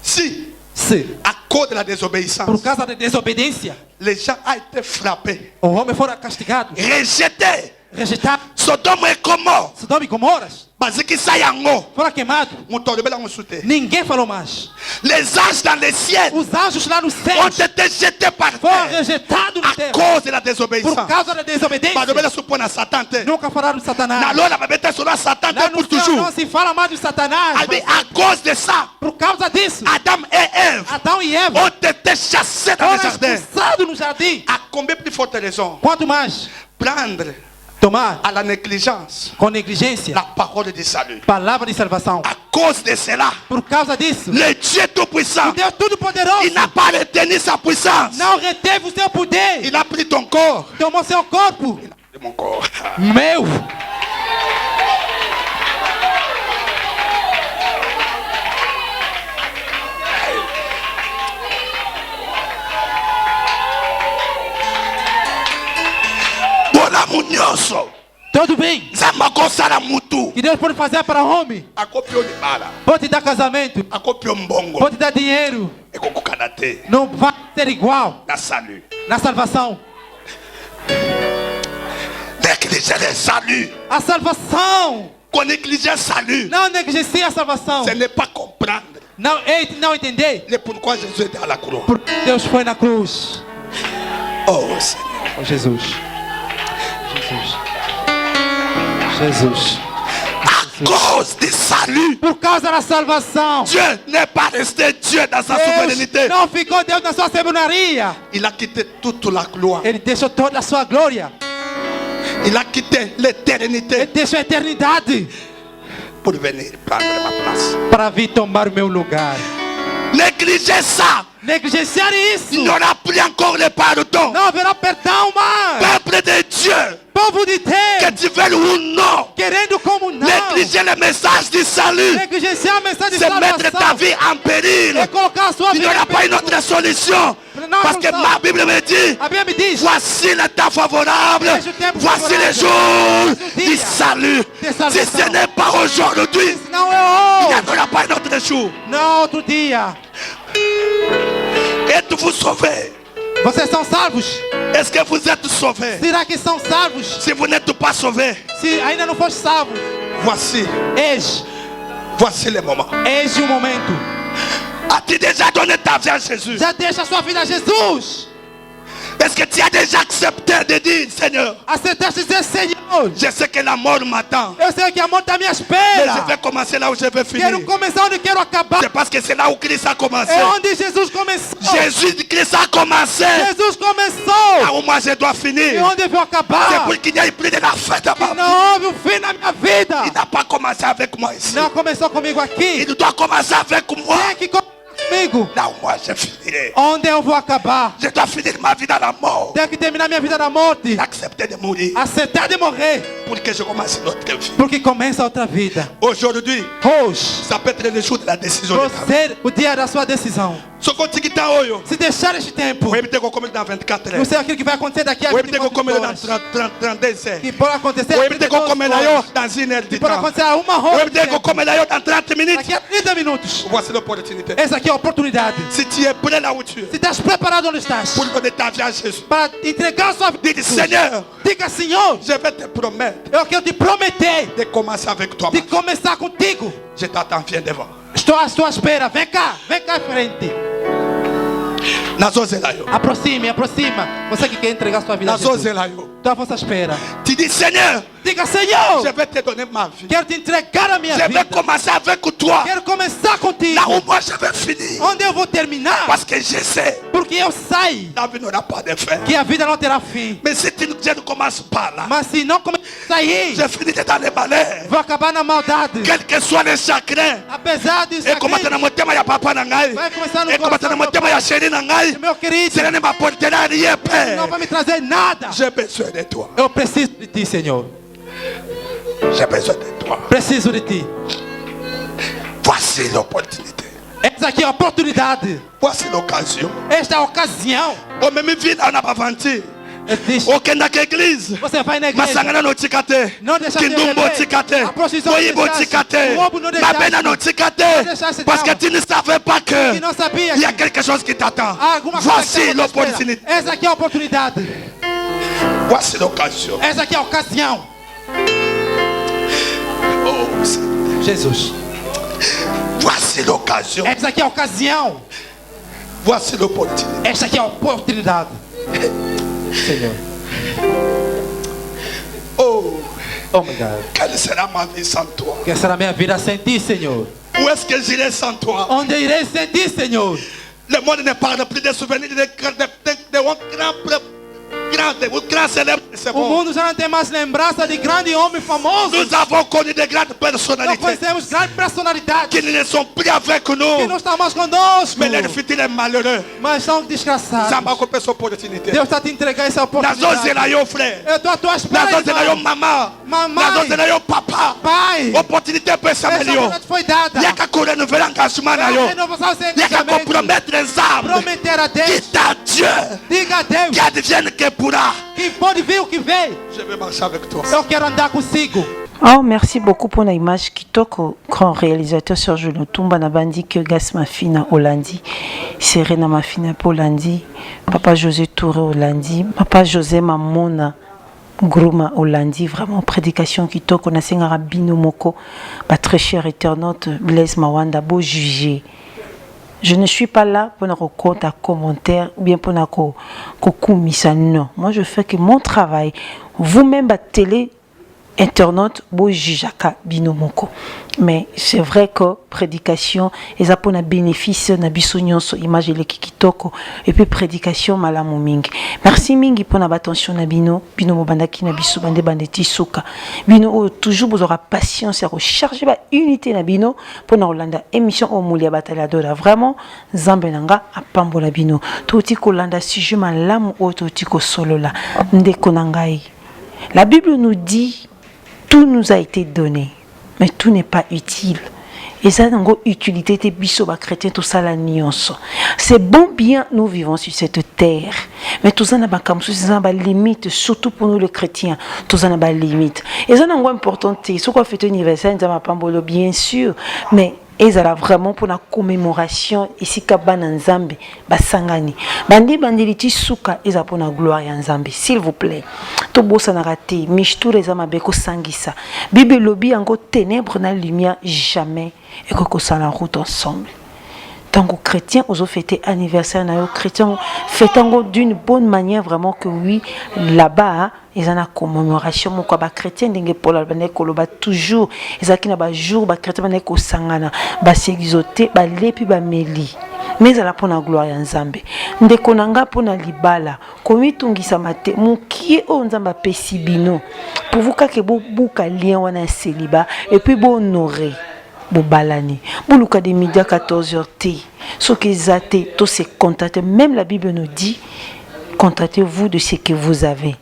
Si, se à cause de la désobéissance, por causa da desobediência les gens ont été frappés, o homem fora castigado, rejetés. rejeitado, Sodome et Gomorrhe, Sodoma e Gomoras, Baziki Sayango, fora queimado, Moutolebela Moussouté. ninguém falou mais. Les anges dans les ciels Os anjos lá no céu ont été jetés par foram terre rejeitados no à terra cause de la por désobéissance. causa da desobediência. Badobela Soupona Satan. Nunca falaram de Satanás. Na lola babeta sera Satan Lá pour no céu toujours. não se fala mais de Satanás. Ah, mais à cause de ça, Por causa disso, Adam et Ève Adão e Eva ont été chassés dans le foram jardin. expulsados no jardim. À combien plus forte raison Quanto mais prendre tomar à la négligence com negligência la parole du salut. palavra de salvação. À cause de cela, Por causa disso, le Dieu Tout-Puissant, o Deus Todo-Poderoso il n'a pas retenu sa puissance. não reteve o seu poder. Il a pris ton corps. Tomou seu corpo. Il a pris mon corps. Meu. Bola munyoso. Tudo bem. Zamba kosala mutu. Que Deus pode fazer para homem. Akopio libala. Pode te dar casamento. Akopio mbongo. Pode te dar dinheiro. Ekokukana te. Não vai ser igual Na salut. na salvação. Négliger le salut. A salvação. Qu'on néglige le salut. Não negligencia a salvação. Ce n'est pas comprendre. Não, não entender. Le pourquoi Jésus était à la croix. Porque Deus foi na cruz. Oh Seigneur. Oh, Jesus. Jesus. Jesus. À cause du salut, Por causa da salvação. Dieu n'est pas resté Dieu dans sa souveraineté. Deus não ficou Deus na sua soberania. Il a quitté toute la gloire. Ele deixou toda a sua glória. Il a quitté Ele l'éternité deixou a eternidade pour venir prendre ma place. para vir tomar o meu lugar. Négligez ça. Negligenciar Il isso. n'y aura plus encore le pardon. Não haverá perdão mais. Peuple de Dieu, Povo de que Deus. tu veuilles ou non, Querendo como não. négliger le message du salut, Negligenciar a mensagem de c'est mettre ta salvação. vie en péril. É colocar a sua Il n'y vida aura em pas une perigo. autre solution. Não há Parce que solução. ma Bible me dit, A Bíblia me diz. voici le temps favorable, Veja o tempo voici favorável. les jours Voici o du dia salut. de salvação. Si ce n'est pas aujourd'hui, Não il é n'y hoje. aura pas un autre jour. Não outro dia. Êtes-vous sauvés? Vocês são salvos? Est-ce que vous êtes sauvés? Será que são salvos? Si vous n'êtes pas sauvés, Se ainda não foste salvo, voici le moment. eis o momento. As-tu déjà donné ta vie à Jésus? Já deixa a sua vida a Jesus. Est-ce que tu as déjà accepté de dire, Seigneur, Aceitaste dizer, Senhor, je sais que la mort m'attend, eu sei que a morte está à minha mais je espera. vais commencer là où je vais finir. Quero começar onde quero acabar. C'est parce que c'est là où Christ a commencé. É onde Jesus começou. Christ a commencé. Jesus começou. Là où moi je dois E finir. onde eu vou C'est acabar. pour qu'il n'y ait plus de la fête à Que não houve o fim na minha vida. Il n'a pas commencé avec moi ici. Não começou comigo aqui. Il doit commencer avec moi. Tem que começar comigo. Là où moi je finirai. Onde eu vou acabar. Je dois finir ma vie dans la mort. Tenho que terminar minha vida na morte. Accepter de mourir Aceitar de morrer. pour que je commence une autre vie. Porque começa outra vida. Aujourd'hui, Hoje, ça peut être le jour de la décision. pode ser o dia da sua decisão. Ce qu'on dit que oyo. Se deixar este tempo, Vous avez comme dans 24 não heures. sei aquilo que vai acontecer daqui a Vous avez 24 comme dans horas. 32 heures. Que pode acontecer Vous a avez 32 comme là horas. dans une heure Que de pode temps. acontecer a uma Vous hora. avez de tempo. comme là dans 30 minutes. Daqui a 30 minutos. Voici l'opportunité. Essa aqui é a oportunidade. Si tu es prêt là où tu es, Se estás preparado onde estás pour donner ta vie à Jésus, para entregar a sua vida, dis Seigneur, diga, Senhor, je vais te promettre eu quero te prometer de commencer avec toi. de começar contigo. Je t'attends, viens devant. Estou à sua espera. Vem cá à frente. Nazozelayo. Aproxime. Você que quer entregar sua vida a Jesus. Nazozelayo. Estou à vossa espera. Tu dis Seigneur, Diga, Senhor, je vais te donner ma vie. quero te entregar a minha Je vais vida. commencer avec toi. Quero começar contigo. Là où moi je vais finir. Onde eu vou terminar? Parce que je sais, Porque eu sei la vie n'aura pas de fin. que a vida não terá fim. Mais si tu je ne commences pas là, Mas se não começar aí, je finirai dans les malheurs. vou acabar na maldade. Quel que soit le chagrin. Apesar disso, Et comment tu as monté ma papa na ngai. vai começar no Et comment tu as coração do monté meu ma pai. chérie na ngai. Meu querido, Cela ne m'apportera rien, não Père. vai me trazer nada. J'ai besoin de toi. Eu preciso de ti, Senhor. J'ai besoin de toi. Preciso de ti. Voici l'opportunité. Essa aqui é a oportunidade. Voici l'occasion. Esta é a ocasião. On me met vite, on n'a pas vendu. Ele diz, Aucun dans l'église. você vai na igreja. Masangana no tikate. Não deixar de Kindumbo beber. tikate. A prostituição não Boyibo deixasse. tikate. O roubo não deixasse. Mabena no tikate. Não deixasse Parce que tal. tu ne savais pas que Que não sabia il y a que quelque chose qui t'attend. há alguma coisa que Voici estava à espera. l'opportunité. Essa aqui é a oportunidade. Voici l'occasion. Essa aqui é a ocasião. Oh, Seigneur. Jesus. Voici l'occasion. Essa aqui é a ocasião. Voici l'opportunité. Essa aqui é a oportunidade. Senhor. Oh, Oh my God. quelle sera ma vie sans toi? Que será minha vida sem ti, Senhor? Où est-ce que j'irai sans toi? Onde irei sem ti, Senhor? Le monde ne parle plus des souvenirs de grands célèbres. C'est O bon. mundo já não tem mais lembrança de grande homem famoso. Nous avons connu de grandes Nós personnalités conhecemos grandes personalidades qui ne sont plus avec que nous. não estão mais conosco, Mais leur futur est malheureux. mas são desgraçados. Ça m'a coupé cette opportunité. Deus está te entregando essa Nazo oportunidade. zelayo frère. Eu estou à tua espera, Nazo zelayo irmão. maman. Mamãe. Nazo zelayo papa. Pai, Opportunité peut essa s'améliorer. oportunidade foi dada. Il y a qu'à renouveler l'engagement. Para Il renovação sem y a qu'à engajamento. compromettre les âmes. Prometer a Deus. Quitte à Dieu. Diga a Deus Qui advienne que pourra. que pode vir o que vem. Je vais marcher avec toi. Eu quero andar consigo. Oh, merci beaucoup pour l'image kitoko, grand réalisateur Serge Lutumba Nabandi que Gas Mafina Hollandi, Serena Mafina Polandi, Papa José Touré Hollandi, Papa José Mamona Gruma Hollandi, vraiment prédication kitoko na sengara bino moko, ba très cher internaute Blaise Mawanda beau jugé. Je ne suis pas là pour nous compter à commentaire ou bien pour nous kokumisa, non. Moi je fais que mon travail. Vous-même à télé internaute bo jijaka binomoko. Mais c'est vrai que prédication eza pona bénéfice na biso nyonso image le kitoko et puis prédication malamu mingi. Merci mingi pona attention na bino mobandaki na biso bande tisuka. Bino toujours vous aura patience à recharger ba unité na bino pona Rolanda émission au mulia bataladora vraiment Nzambe nanga apambola bino. Toti ko landa sujet malamu o toti ko solola ndeko nangai. La Bible nous dit tout nous a été donné, mais tout n'est pas utile. Et ça, dans utilité, t'es biso ba chrétien, tout ça la nuance. C'est bon bien, nous vivons sur cette terre, mais tout ça n'a pas comme ça, n'a limite, surtout pour nous les chrétiens, tout ça n'a pas limite. Et ça n'a pas important, ce qu'on fait universel, ça m'a pas bien sûr, mais et ça vraiment pour la commémoration ici kabana nzambe basangani bandi bandiliti suka eza pour la gloire ya nzambe s'il vous plaît to bossa na raté mishtura eza mabeko sangisa bible lobi yango ténèbres na lumière jamais et que ça la route ensemble tant que chrétien aux fêter anniversaire na yo chrétien fêtant d'une bonne manière vraiment que oui là-bas ils en a commémoration mon quoi ba chrétien ndenge Paul albane koloba toujours ezaki na ba jour ba chrétien bane ko sangana ba s'exoter ba lepi ba meli mais ala pona gloire ya Nzambe ndeko nanga pona libala komitungisa mate mukie o Nzamba pesi bino pour vous ka ke buka lien wana célibat et puis bon honorer Bobalani, Boulouka des médias 14h T, ce que zate, tous ces contacts, même la Bible nous dit, contactez-vous de ce que vous avez.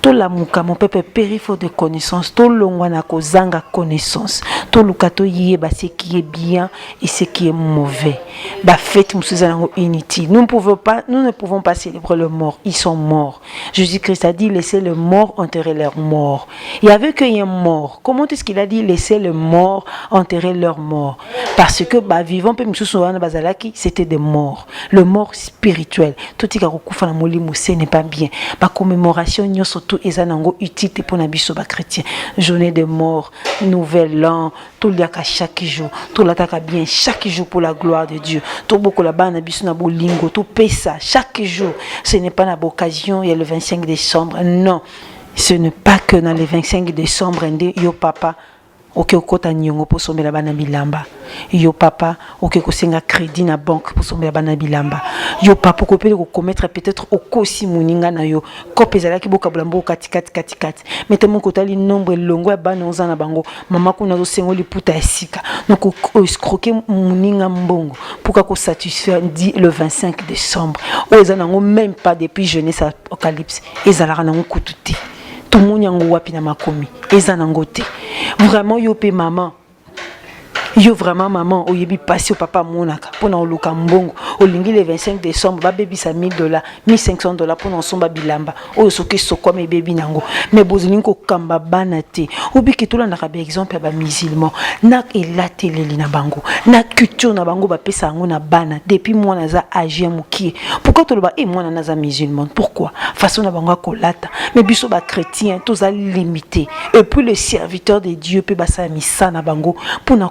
To la muka mon peuple périphérie de connaissance, to longwana ko zanga connaissance, to lukato yé ba ce qui est bien et ce qui est mauvais. Ba fête musuzango inutile. Nous ne pouvons pas célébrer le mort, ils sont morts. Jésus-Christ a dit laissez le mort enterrer leurs morts. Il y avait qu'il y a mort. Comment est-ce qu'il a dit laissez le mort enterrer leurs morts? Parce que ba vivant pe musuzana bazalaki, c'était des morts. Le mort spirituel. Tout tika kokufa na molimo ce n'est pas bien. Ba commémoration surtout ezanango utile pour na biso ba chrétien journée de mort nouvel an tout liaka chaque jour tout lataka bien chaque jour pour la gloire de Dieu tout beaucoup la bana biso na bolingo tout pesa chaque jour ce n'est pas na occasion il y a le 25 décembre non ce n'est pas que dans le 25 décembre yo papa ok okota nyongo pour sombela bana bilamba yo papa ok kosenga crédit na banque pour sombela bana bilamba yo papa ko pele ko commettre peut-être okosi muninga na yo ko pezala ki boka blambo kati mais tellement ko tali nombre longo ya bana ozana bango mama kuna zo sengo liputa esika donc ko escroquer muninga mbongo pour ko satisfaire dit le 25 décembre ozana ngo même pas depuis jeunesse apocalypse ezala na kututi tout le monde yango wapi na makomi ezana ngote vraiment yo pe maman yo vraiment maman oyebi passer au papa monaka pour na oluka mbongo olingi le 25 décembre ba baby sa $1000 $1500 pour na somba bilamba oyo soki sokwa me baby nango mais bozini ko kamba bana te obiki tolanda ka ba exemple ba musulman na elateleli na bango na culture na bango ba pesa ngo na bana depuis mwana za âge mukie pourquoi toloba mwana na za musulman pourquoi façon na bango kolata mais biso ba chrétien tous a limité et puis le serviteur de Dieu peut basa misa na bango pour na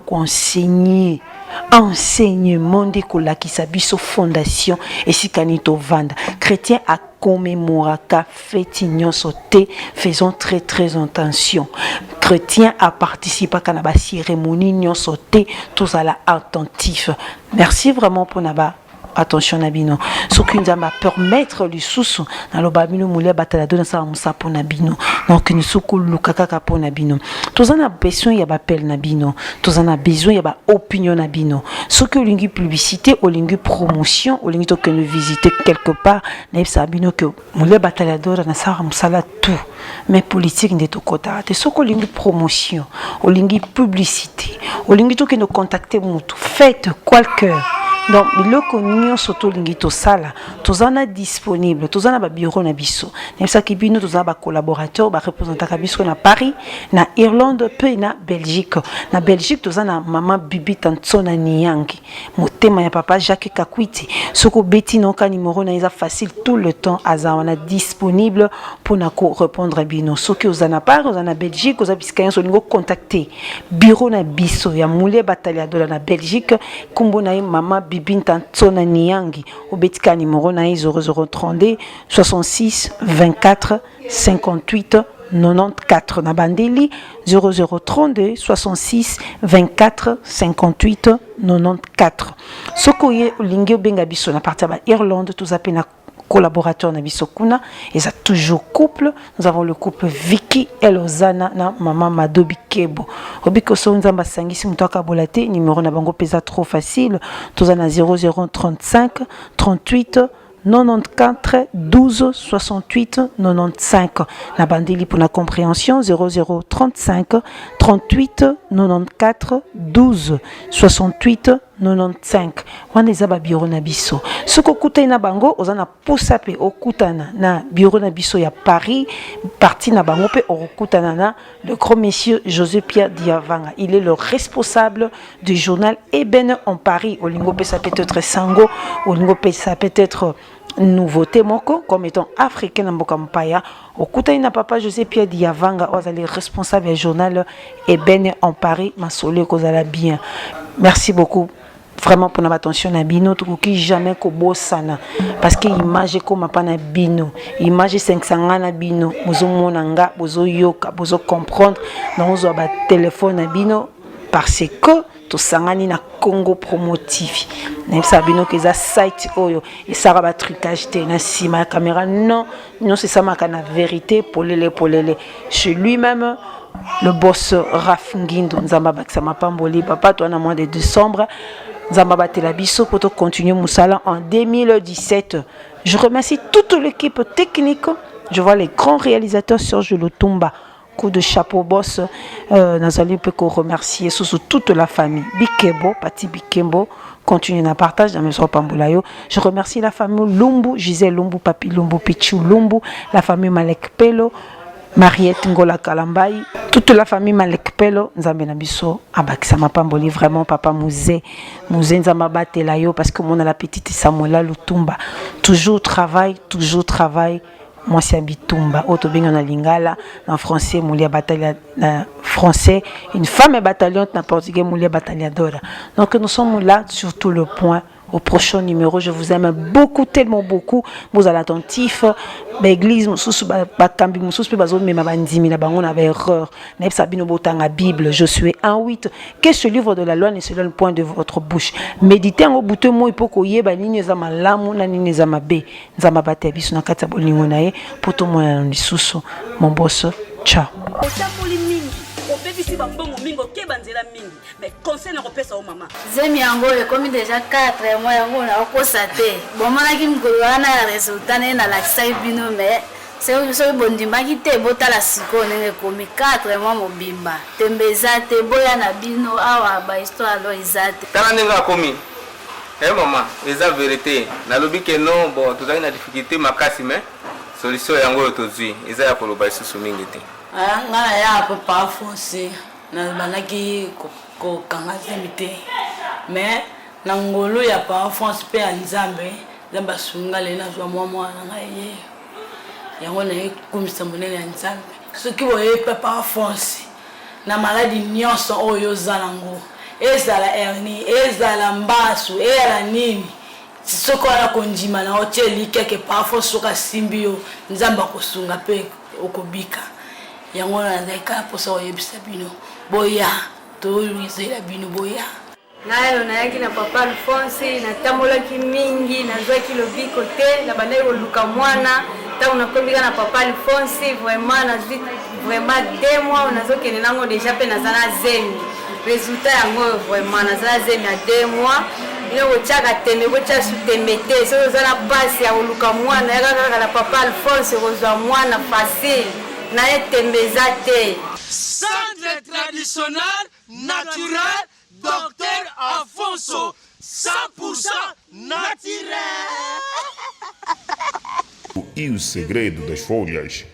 enseignement de kolakisa biso fondation et sikanito vanda chrétien a commémoraka fête nyonso te faisons très attention chrétien a participé à la cérémonie nyonso te tous à la attentif merci vraiment pour naba attention nabino ce qui nous va permettre le sous dans le babino moulé batala dona sa musa pour nabino donc nous soukou lukaka pour nabino tous en a besoin ya ba appel nabino tous en a besoin ya ba opinion nabino ce que lingi publicité ou lingi promotion ou lingi to que nous visiter quelque part na sabino que moulé batala dona na sa musala tout mais politique ndeto kota te ce que lingi promotion ou lingi publicité ou lingi to que nous contacter mutu faites quelque donc biloko nyonso to lingi to sala tozana disponible tozana ba bureau na biso nemsa ki bino tozana ba collaborateur ba représentants ka biso na Paris na Irlande pe na Belgique tozana mama Bibi Tantsona Niyangi motema ya papa Jacques Kakwiti soko beti no ka numéro na isa facile tout le temps azana disponible pour na ko répondre bino soki ozana Paris ozana Belgique oza biskayen so lingo contacter bureau na biso ya Moulé Batalia de la Belgique kumbo na mama Bibi Tantsona Niyangi au betika numéro na 0032 66 24 58 94 na bandeli 0032 66 24 58 94 sokoye lingi benga biso na partir ba Irlande tous appena collaborateur na biso kuna et ça toujours couple nous avons le couple Vicky et Lozana na maman Madobi Kebo obiko so nzamba sangisi mutaka bolate numéro na bango pesa trop facile tous na 0035 38 94 12 68 95 la bandeli pour la compréhension 0035 38 94 12 68 95 wana ezaba bureau na biso soko kutana na bango ozana posa pe okutana na bureau na biso ya Paris parti na bango pe okutana na le grand monsieur José Pierre Diavanga il est le responsable du journal Eben en Paris olingo pe ça peut être sango olingo pe ça peut être nouveauté moko comme étant africain na mboka mpaya okutana na papa José Pierre Diavanga ozali responsable du journal Eben en Paris masole kozala bien merci beaucoup vraiment pour attention na bino qui jamais ko bosana parce que image comme pas na bino image 500 na bino bozo monanga bozo yoka bozo comprendre na ozo ba téléphone na bino parce que to sangani na Congo promotif na sabino que za site oyo et ça ba trucage te na sima caméra non c'est ça ma na vérité polele chez lui-même le boss Raf Ngindo nzamba bakisa mapamboli papa toi na mois de décembre nzamba batela biso pour continuer musala en 2017. Je remercie toute l'équipe technique, je vois les grands réalisateurs Serge Lutumba, coup de chapeau boss, Nazali peut remercier sous toute la famille Bikembo, Pati Bikembo, continue na partage dans mes soins Pambulayo. Je remercie la famille Lumbu, Gisèle Lumbu, Papi Lumbu, Pichu Lumbu, la famille Malek Pelo, Mariette Ngola Kalambai, toute la famille Malek Pelo, Nzambe Nabiso, Abakisa Mapamboli, vraiment papa Mouzé Nzamba Batelayo, parce que mon a la petite Samuela Lutumba, toujours travail. Moi c'est Bitumba, Otobingo na Lingala, en français, Moulia Batalia français, une femme bataillante, na portugais, Moulia Bataliadora. Donc nous sommes là sur tout le point. Au prochain numéro, je vous aime beaucoup, tellement beaucoup. Vous allez attentif. L'église, Bible, Josué 1:8. Que ce livre de la loi ne se donne point de votre bouche. Méditez en bout de mots pour que vous ayez zama lamu na nini zama be. Zama bate bisu na kata bolingo na ye. Poto mo ya lisusu. Mon boss, ciao. Mais conseil na kopesa au maman. Zemi yango ekomi déjà 4 mois yango na okosa te. Bon manaki mkolo wana ya resultat na la kisai bino mais c'est bondimaki te botala siko nenge komi 4 mois mobimba. Tembeza te boya na bino awa ba histoire lo izate. Tala nenga komi. Maman, eza vérité. Nalobi ke non bon tozali na difficulté makasi mais solution yango tozui. Eza ya koloba isusu mingi te. Ngana ya papa foncer. Na banaki ko kanga zemite mais na ngolo ya pa France pe ya Nzambe nzamba sunga le na zwa mwa na ngai yango na kumisa monene ya Nzambe soki boye papa France na maladie nyonso oyo zalango ezala hernie ezala mbasu era nini soko ala konjima na hoteli keke pa France soka simbio Nzamba kosunga pe okobika yango na ndeka posa oyebisa bino boya to yizela bino boya nayo na yaki na papa Alphonse na tamola ki mingi na zwa ki lobiko te na bandai oluka mwana ta una kombika na papa Alphonse vraiment na zi vraiment 2 mois na zo kene nango déjà pe na zana zemi résultat yango vraiment na zana zemi na 2 mois ino ochaka teme bocha sutemete so zana basi ya oluka mwana ya kaka na papa Alphonse kozwa mwana facile na etembeza te. Centre traditionnel, naturel, Docteur Afonso, 100% naturel. E o segredo das folhas